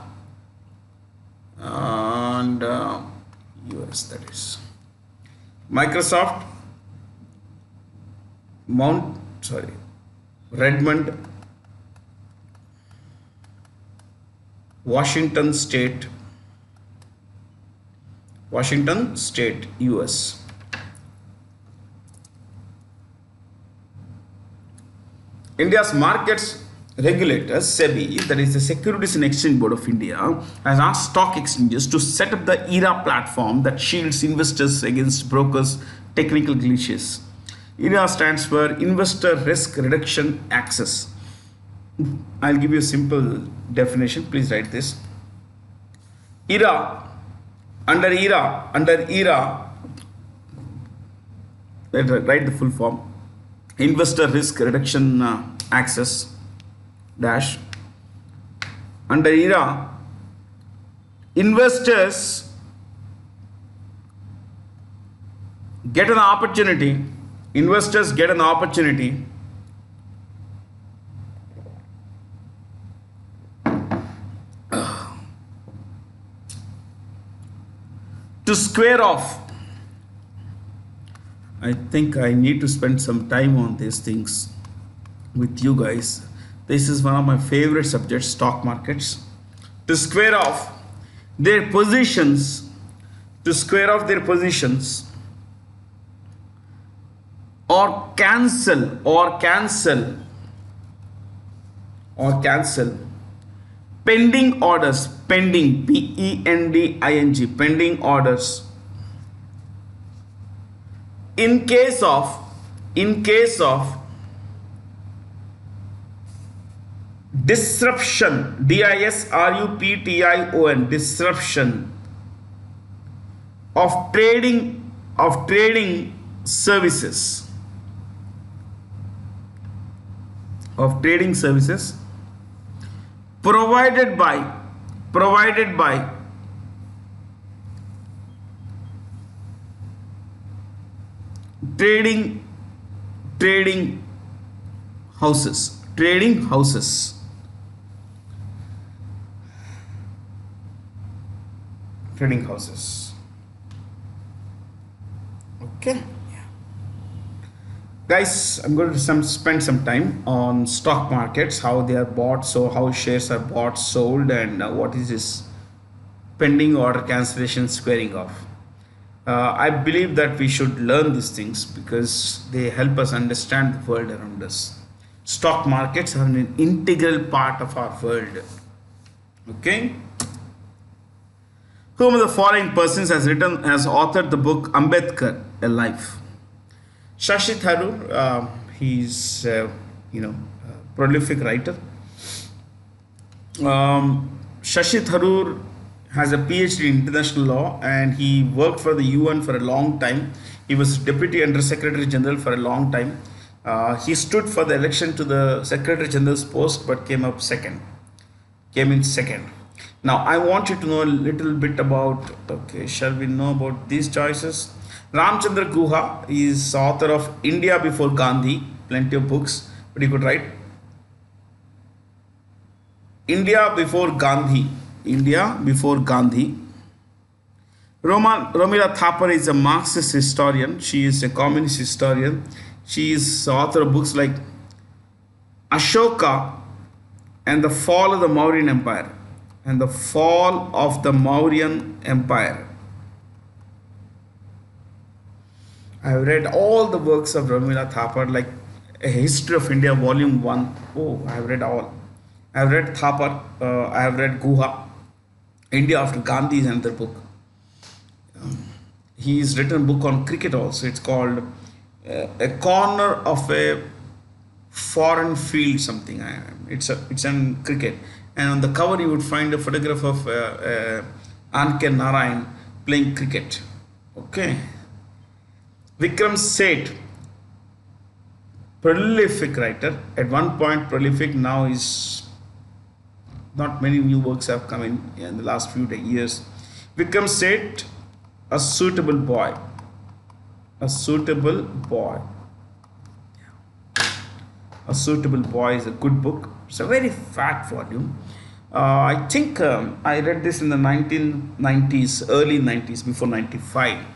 and US, that is. Microsoft Redmond, Washington State, US. India's markets regulators, SEBI, that is the Securities and Exchange Board of India, has asked stock exchanges to set up the ERA platform that shields investors against brokers' technical glitches. ERA stands for Investor Risk Reduction Access. I'll give you a simple definition. Please write this. Under ERA, write the full form. Investor Risk Reduction Access dash. Under ERA, investors get an opportunity to square off. I think I need to spend some time on these things with you guys. This is one of my favorite subjects, stock markets. To square off their positions, or cancel pending orders, pending, pending, pending orders. In case of disruption, disruption, disruption of trading services, provided by trading houses. Okay, guys, I'm going to spend some time on stock markets, how they are bought, so how shares are bought, sold, and what is this pending order cancellation, squaring off. I believe that we should learn these things because they help us understand the world around us. Stock markets are an integral part of our world. Okay. Whom of the following persons has authored the book Ambedkar, A Life? Shashi Tharoor, he's prolific writer. Shashi Tharoor has a PhD in international law and he worked for the UN for a long time. He was Deputy Under Secretary General for a long time. He stood for the election to the Secretary General's post but came in second. Now I want you to know a little bit about, shall we know about these choices? Ramchandra Guha is author of India Before Gandhi, plenty of books, but you could write India Before Gandhi. Romila Thapar is a Marxist historian. She is a communist historian. She is author of books like Ashoka and the Fall of the Mauryan Empire. I have read all the works of Romila Thapar, like A History of India, Volume 1. Oh, I have read all. I have read Thapar, I have read Guha. India After Gandhi is another book. He's written a book on cricket also. It's called A Corner of a Foreign Field something. It's on cricket, and on the cover you would find a photograph of Anke Narayan playing cricket. Okay. Vikram Seth, prolific writer. At one point prolific, now is not many new works have come in the last few years. Vikram Seth, A Suitable Boy. A Suitable Boy. A Suitable Boy is a good book. It's a very fat volume. I think I read this in the 1990s, early 90s, before 95.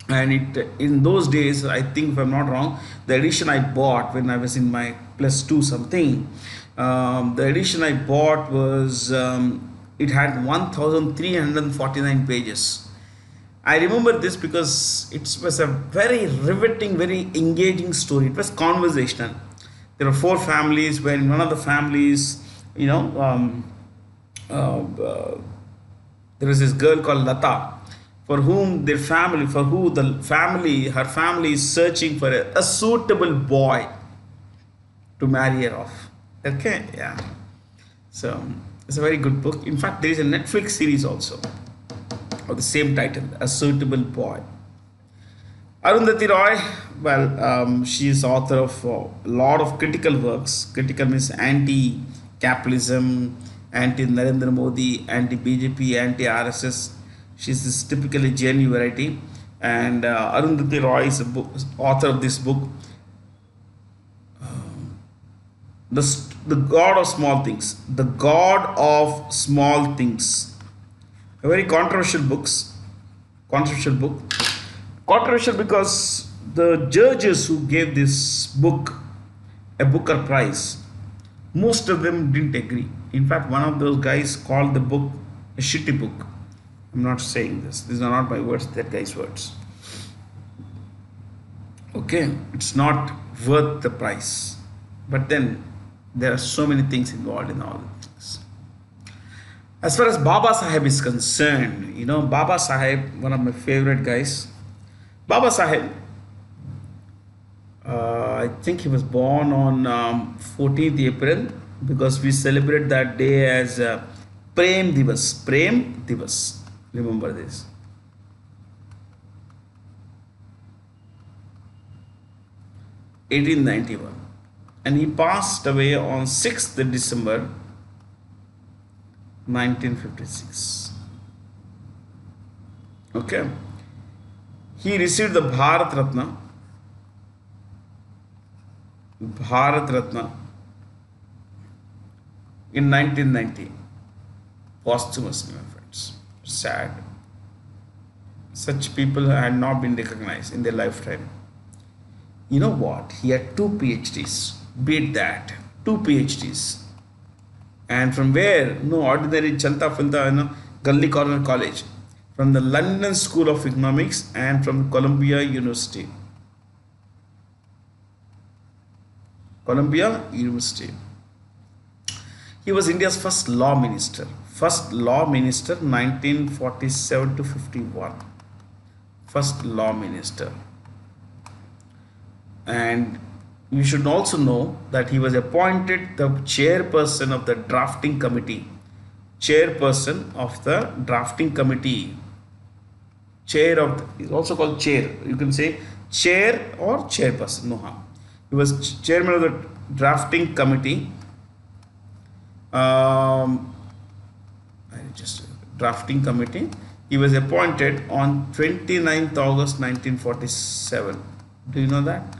And it in those days, I think if I'm not wrong, the edition I bought when I was in my plus two something, the edition I bought was it had 1349 pages. I remember this because it was a very riveting, very engaging story. It was conversational. There were four families, where in one of the families, you know, there was this girl called Lata, for whom their family, for who the family, her family is searching for a suitable boy to marry her off. Okay, yeah. So it's a very good book. In fact, there is a Netflix series also of the same title, A Suitable Boy. Arundhati Roy, well, she is author of a lot of critical works. Critical means anti-capitalism, anti-Narendra Modi, anti-BJP, anti-RSS. She's this typically Jain variety. And Arundhati Roy is author of this book, the God of Small Things. The God of Small Things. A very controversial book. Controversial because the judges who gave this book a Booker Prize, most of them didn't agree. In fact, one of those guys called the book a shitty book. I'm not saying this. These are not my words, that guy's words. Okay, it's not worth the price. But then there are so many things involved in all things. As far as Baba Saheb is concerned, you know, Baba Saheb, one of my favorite guys. Baba Saheb, I think he was born on 14th April because we celebrate that day as Prem Divas. Prem Divas. Remember this. (1891), and he passed away on 6th December 1956. Okay. He received the Bharat Ratna in 1990, posthumously, my friends. Sad. Such people had not been recognized in their lifetime. You know what? He had two PhDs. Beat that. Two PhDs. And from where? No ordinary Chanta Filta, Gully Corner College. From the London School of Economics and from Columbia University. Columbia University. He was India's first law minister. First law minister 1947 to 51. First law minister. And you should also know that he was appointed the chairperson of the drafting committee. Chairperson of the drafting committee. Chair of the, is also called chair. You can say chair or chairperson. No harm. He was chairman of the drafting committee. Drafting committee. He was appointed on 29th August 1947. Do you know that?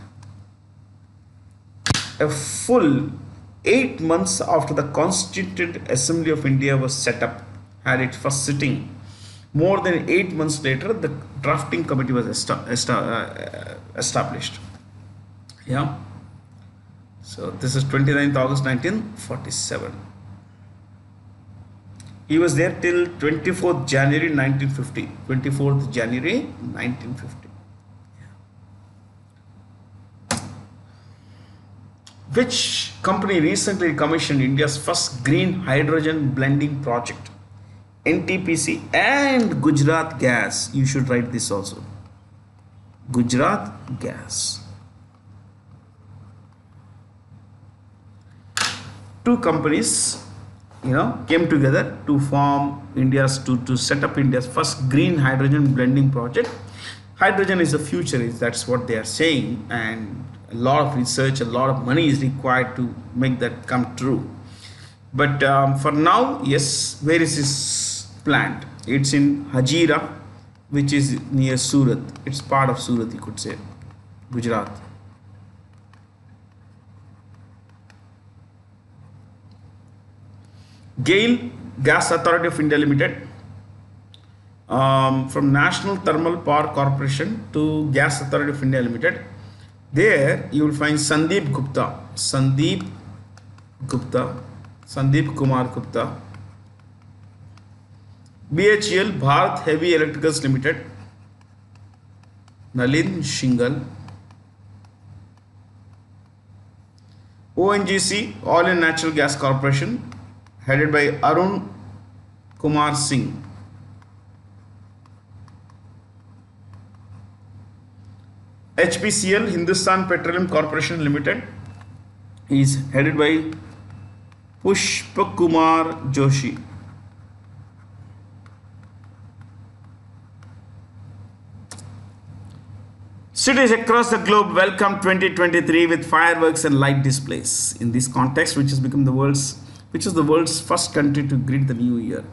A full 8 months after the Constituent Assembly of India was set up, had its first sitting. More than 8 months later, the drafting committee was established. Yeah. So this is 29th August 1947. He was there till 24th January 1950. 24th January 1950. Which company recently commissioned India's first green hydrogen blending project? NTPC and Gujarat Gas. You should write this also. Gujarat Gas. Two companies, came together to form to set up India's first green hydrogen blending project. Hydrogen is the future, that's what they are saying, and a lot of research, a lot of money is required to make that come true. But for now, yes, where is this plant? It's in Hajira, which is near Surat. It's part of Surat, you could say, Gujarat. GAIL, Gas Authority of India Limited, from National Thermal Power Corporation to Gas Authority of India Limited. There you will find Sandeep Kumar Gupta. BHEL, Bharat Heavy Electricals Limited, Nalin Shingal. ONGC, Oil and Natural Gas Corporation, headed by Arun Kumar Singh. HPCL, Hindustan Petroleum Corporation Limited, is headed by Pushpakumar Joshi. Cities across the globe welcome 2023 with fireworks and light displays. In this context, which is the world's first country to greet the new year.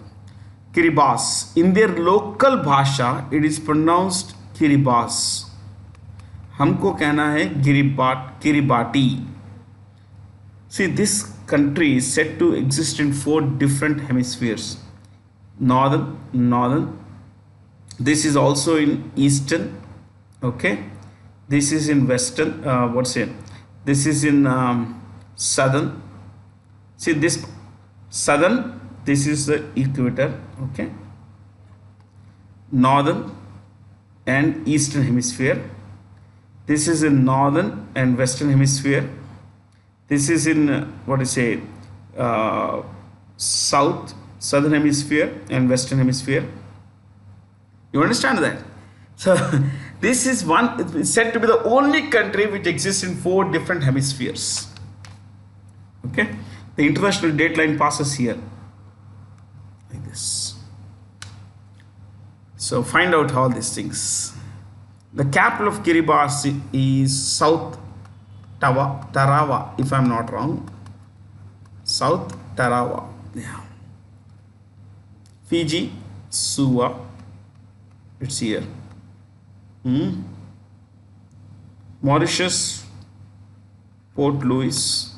Kiribati. In their local bhasha, it is pronounced Kiribati. हमको कहना है Kiribati. See, this country is said to exist in 4 different hemispheres. Northern. This is also in eastern. Okay. This is in western. This is in southern. See, this southern. This is the equator. Okay. Northern and eastern hemisphere. This is in northern and western hemisphere. This is in southern hemisphere and western hemisphere. You understand that? So this is it's said to be the only country which exists in 4 different hemispheres. Okay, the international date line passes here like this. So find out all these things. The capital of Kiribati is South Tarawa, if I'm not wrong. South Tarawa. Yeah. Fiji, Suva. It's here. Mauritius, Port Louis.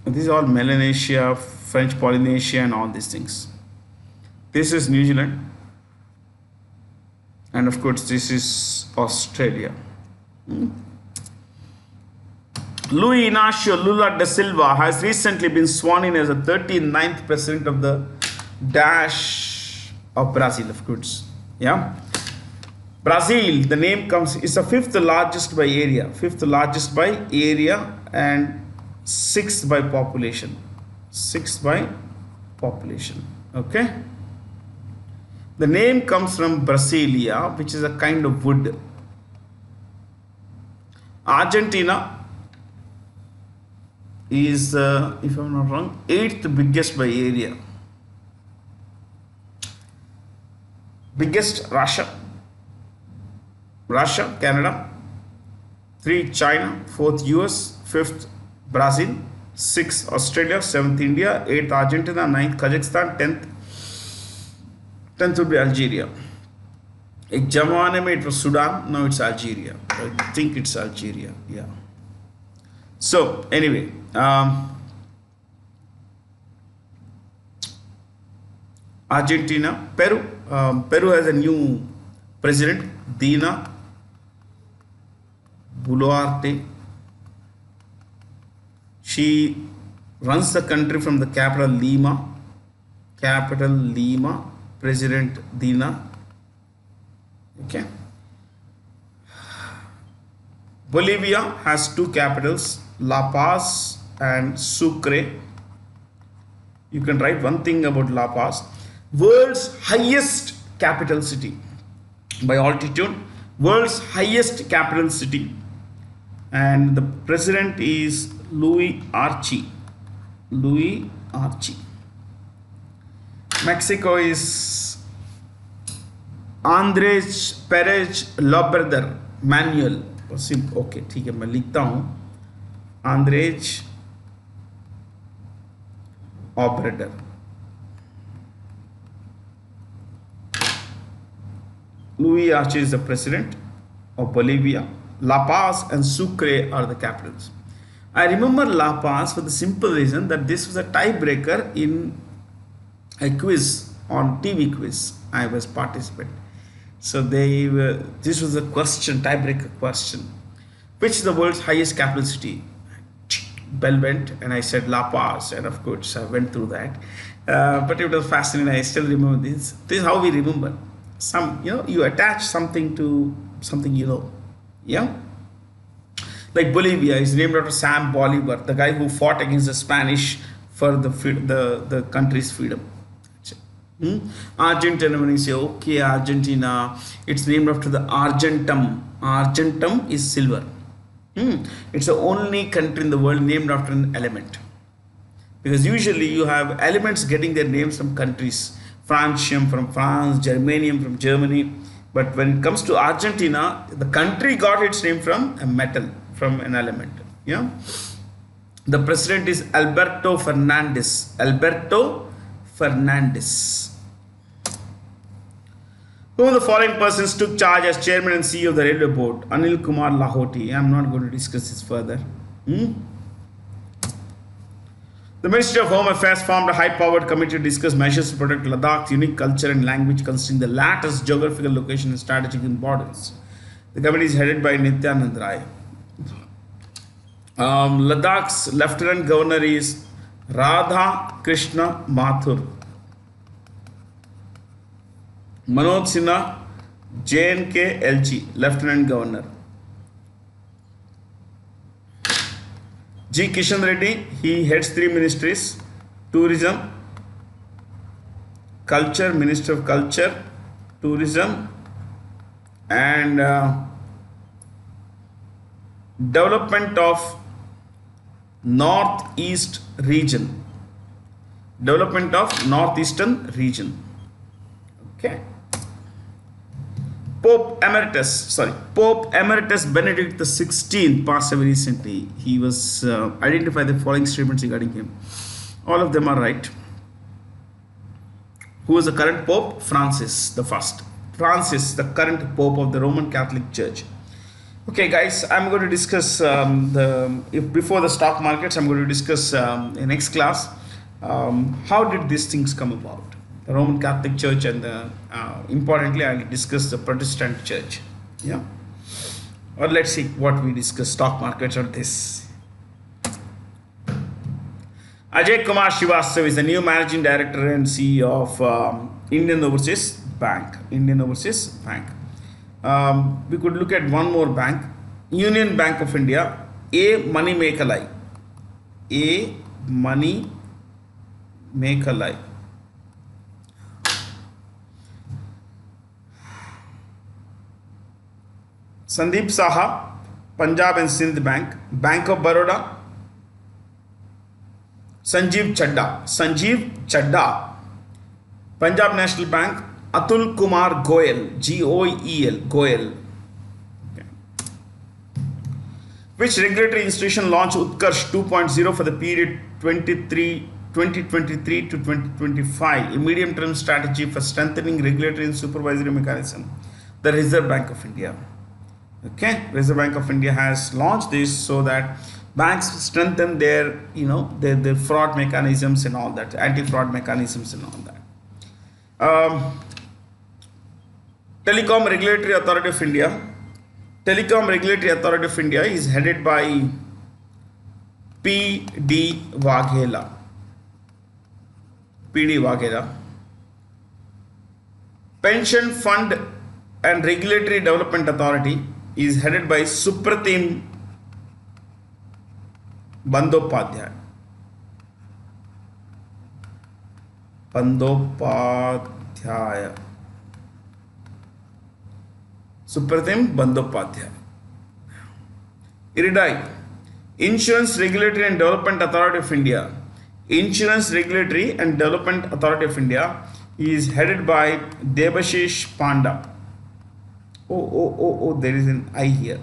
These are all Melanesia, French Polynesia, and all these things. This is New Zealand, and of course this is Australia. Luis Inácio Lula da Silva has recently been sworn in as the 39th president of the Dash of Brazil, of course. Yeah, Brazil, the name is the 5th largest by area, and 6th by population. Okay, the name comes from Brasilia, which is a kind of wood. Argentina is, if I'm not wrong, 8th biggest by area. Biggest Russia, Canada. 3 China, 4th US, 5th Brazil, 6th Australia, 7th India, 8th Argentina, 9th Kazakhstan, 10th would be Algeria. एक जमाने में it was Sudan, now it's Algeria. I think it's Algeria, yeah. So anyway, Argentina, Peru. Peru has a new president, Dina Boluarte. She runs the country from the capital Lima. President Dina. Okay. Bolivia has 2 capitals, La Paz and Sucre. You can write one thing about La Paz. World's highest capital city by altitude. World's highest capital city. And the president is Louis Archie. Louis Archie. Mexico is Andres Perez Lobrador Manuel. Okay ठीक है, मैं लिखता हूँ Andrzej operator. Louis Archie is the president of Bolivia. La Paz and Sucre are the capitals. I remember La Paz for the simple reason that this was a tiebreaker in a quiz on TV quiz I was participating. So this was a question, tiebreaker question. Which is the world's highest capital city? Bell went and I said La Paz, and of course I went through that. But it was fascinating. I still remember this. This is how we remember. You attach something to something you know. Yeah. Like Bolivia is named after Sam Bolivar, the guy who fought against the Spanish for the country's freedom. Argentina, when you say, okay, Argentina, it's named after the Argentum. Argentum is silver. It's the only country in the world named after an element. Because usually you have elements getting their names from countries. Francium from France, Germanium from Germany. But when it comes to Argentina, the country got its name from a metal, from an element. Yeah. The president is Alberto Fernandez. Alberto Fernandez. Who of the following persons took charge as chairman and CEO of the railway board? Anil Kumar Lahoti. I am not going to discuss this further. The Ministry of Home Affairs formed a high-powered committee to discuss measures to protect Ladakh's unique culture and language, considering the latter's geographical location and strategic importance. The committee is headed by Nityanand Rai. Ladakh's Lieutenant Governor is Radha Krishna Mathur. Manoj Sinha, J&K LG, Lieutenant Governor. G. Kishan Reddy, he heads 3 ministries: Tourism, Culture, Minister of Culture, Tourism, and Development of Northeast Region. Development of Northeastern Region. Okay. Pope Emeritus Benedict XVI passed away recently. He was identified the following statements regarding him. All of them are right. Who is the current Pope? Francis the First. Francis, the current Pope of the Roman Catholic Church. Okay, guys, I'm going to discuss before the stock markets. I'm going to discuss in next class how did these things come about. The Roman Catholic Church and importantly I will discuss the Protestant Church. Yeah, or let's see what we discuss stock markets or this. Ajay Kumar Srivastava is the new managing director and CEO of Indian Overseas Bank. We could look at one more bank, Union Bank of India. A Money Mekalai. Sandeep Saha, Punjab and Sindh Bank. Bank of Baroda, Sanjeev Chadda. Punjab National Bank, Atul Kumar Goyal, Goel. Goyal. Okay. Which regulatory institution launched Utkarsh 2.0 for the period 2023 to 2025, a medium-term strategy for strengthening regulatory and supervisory mechanism? The Reserve Bank of India. Okay, Reserve Bank of India has launched this so that banks strengthen their fraud mechanisms and all that, anti-fraud mechanisms and all that. Telecom Regulatory Authority of India. Telecom Regulatory Authority of India is headed by P.D. Waghela. Pension Fund and Regulatory Development Authority is headed by Supratim Bandyopadhyay. Bandyopadhyay. Supratim Bandyopadhyay. IRDAI, Insurance Regulatory and Development Authority of India. Insurance Regulatory and Development Authority of India is headed by Debashish Panda. Oh, there is an I here.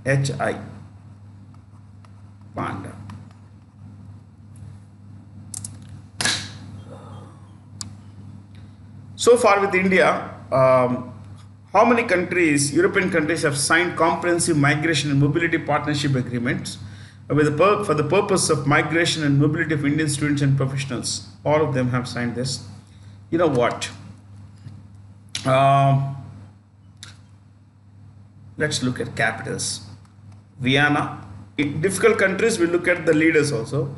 H-I. Panda. So far with India, how many countries, European countries, have signed comprehensive migration and mobility partnership agreements for the purpose of migration and mobility of Indian students and professionals? All of them have signed this. You know what? Let's look at capitals. Vienna. In difficult countries, we look at the leaders also.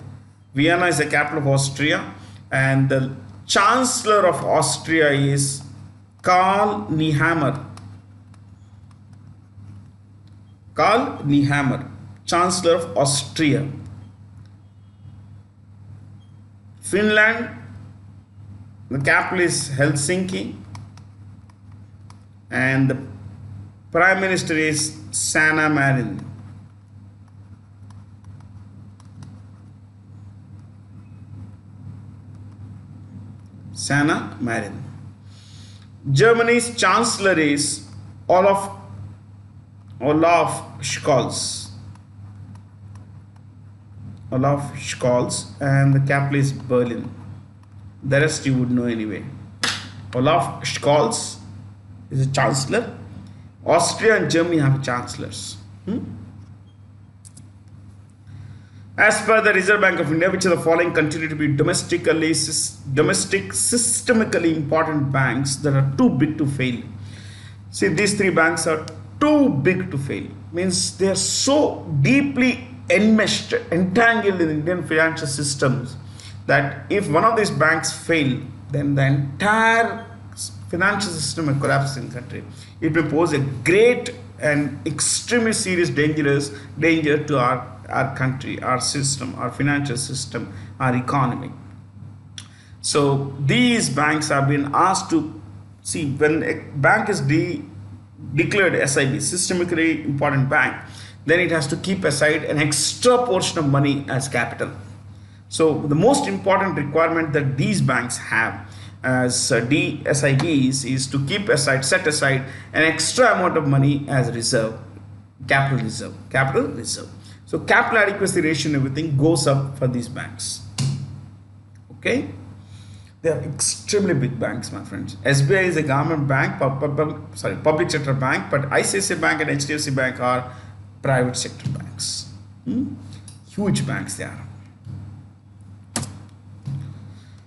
Vienna is the capital of Austria, and the Chancellor of Austria is Karl Nehammer. Karl Nehammer, Chancellor of Austria. Finland, the capital is Helsinki, and the Prime Minister is Sanna Marin. Sanna Marin. Germany's Chancellor is Olaf Scholz. Olaf Scholz, and the capital is Berlin. The rest you would know anyway. Olaf Scholz is a chancellor. Austria and Germany have chancellors. As per the Reserve Bank of India, which of the following continue to be systemically important banks that are too big to fail? See, these three banks are too big to fail. Means they are so deeply enmeshed, entangled in Indian financial systems that if one of these banks fail, then the entire financial system will collapse in the country. It will pose a great and extremely serious danger to our country, our system, our financial system, our economy. So these banks have been asked to see, when a bank is declared SIB, systemically important bank, then it has to keep aside an extra portion of money as capital. So the most important requirement that these banks have as SIBs is to set aside an extra amount of money as reserve, capital reserve. So capital adequacy ratio and everything goes up for these banks. Okay, they are extremely big banks, my friends. SBI is a government bank, public sector bank, but ICICI Bank and HDFC Bank are private sector banks. Huge banks they are.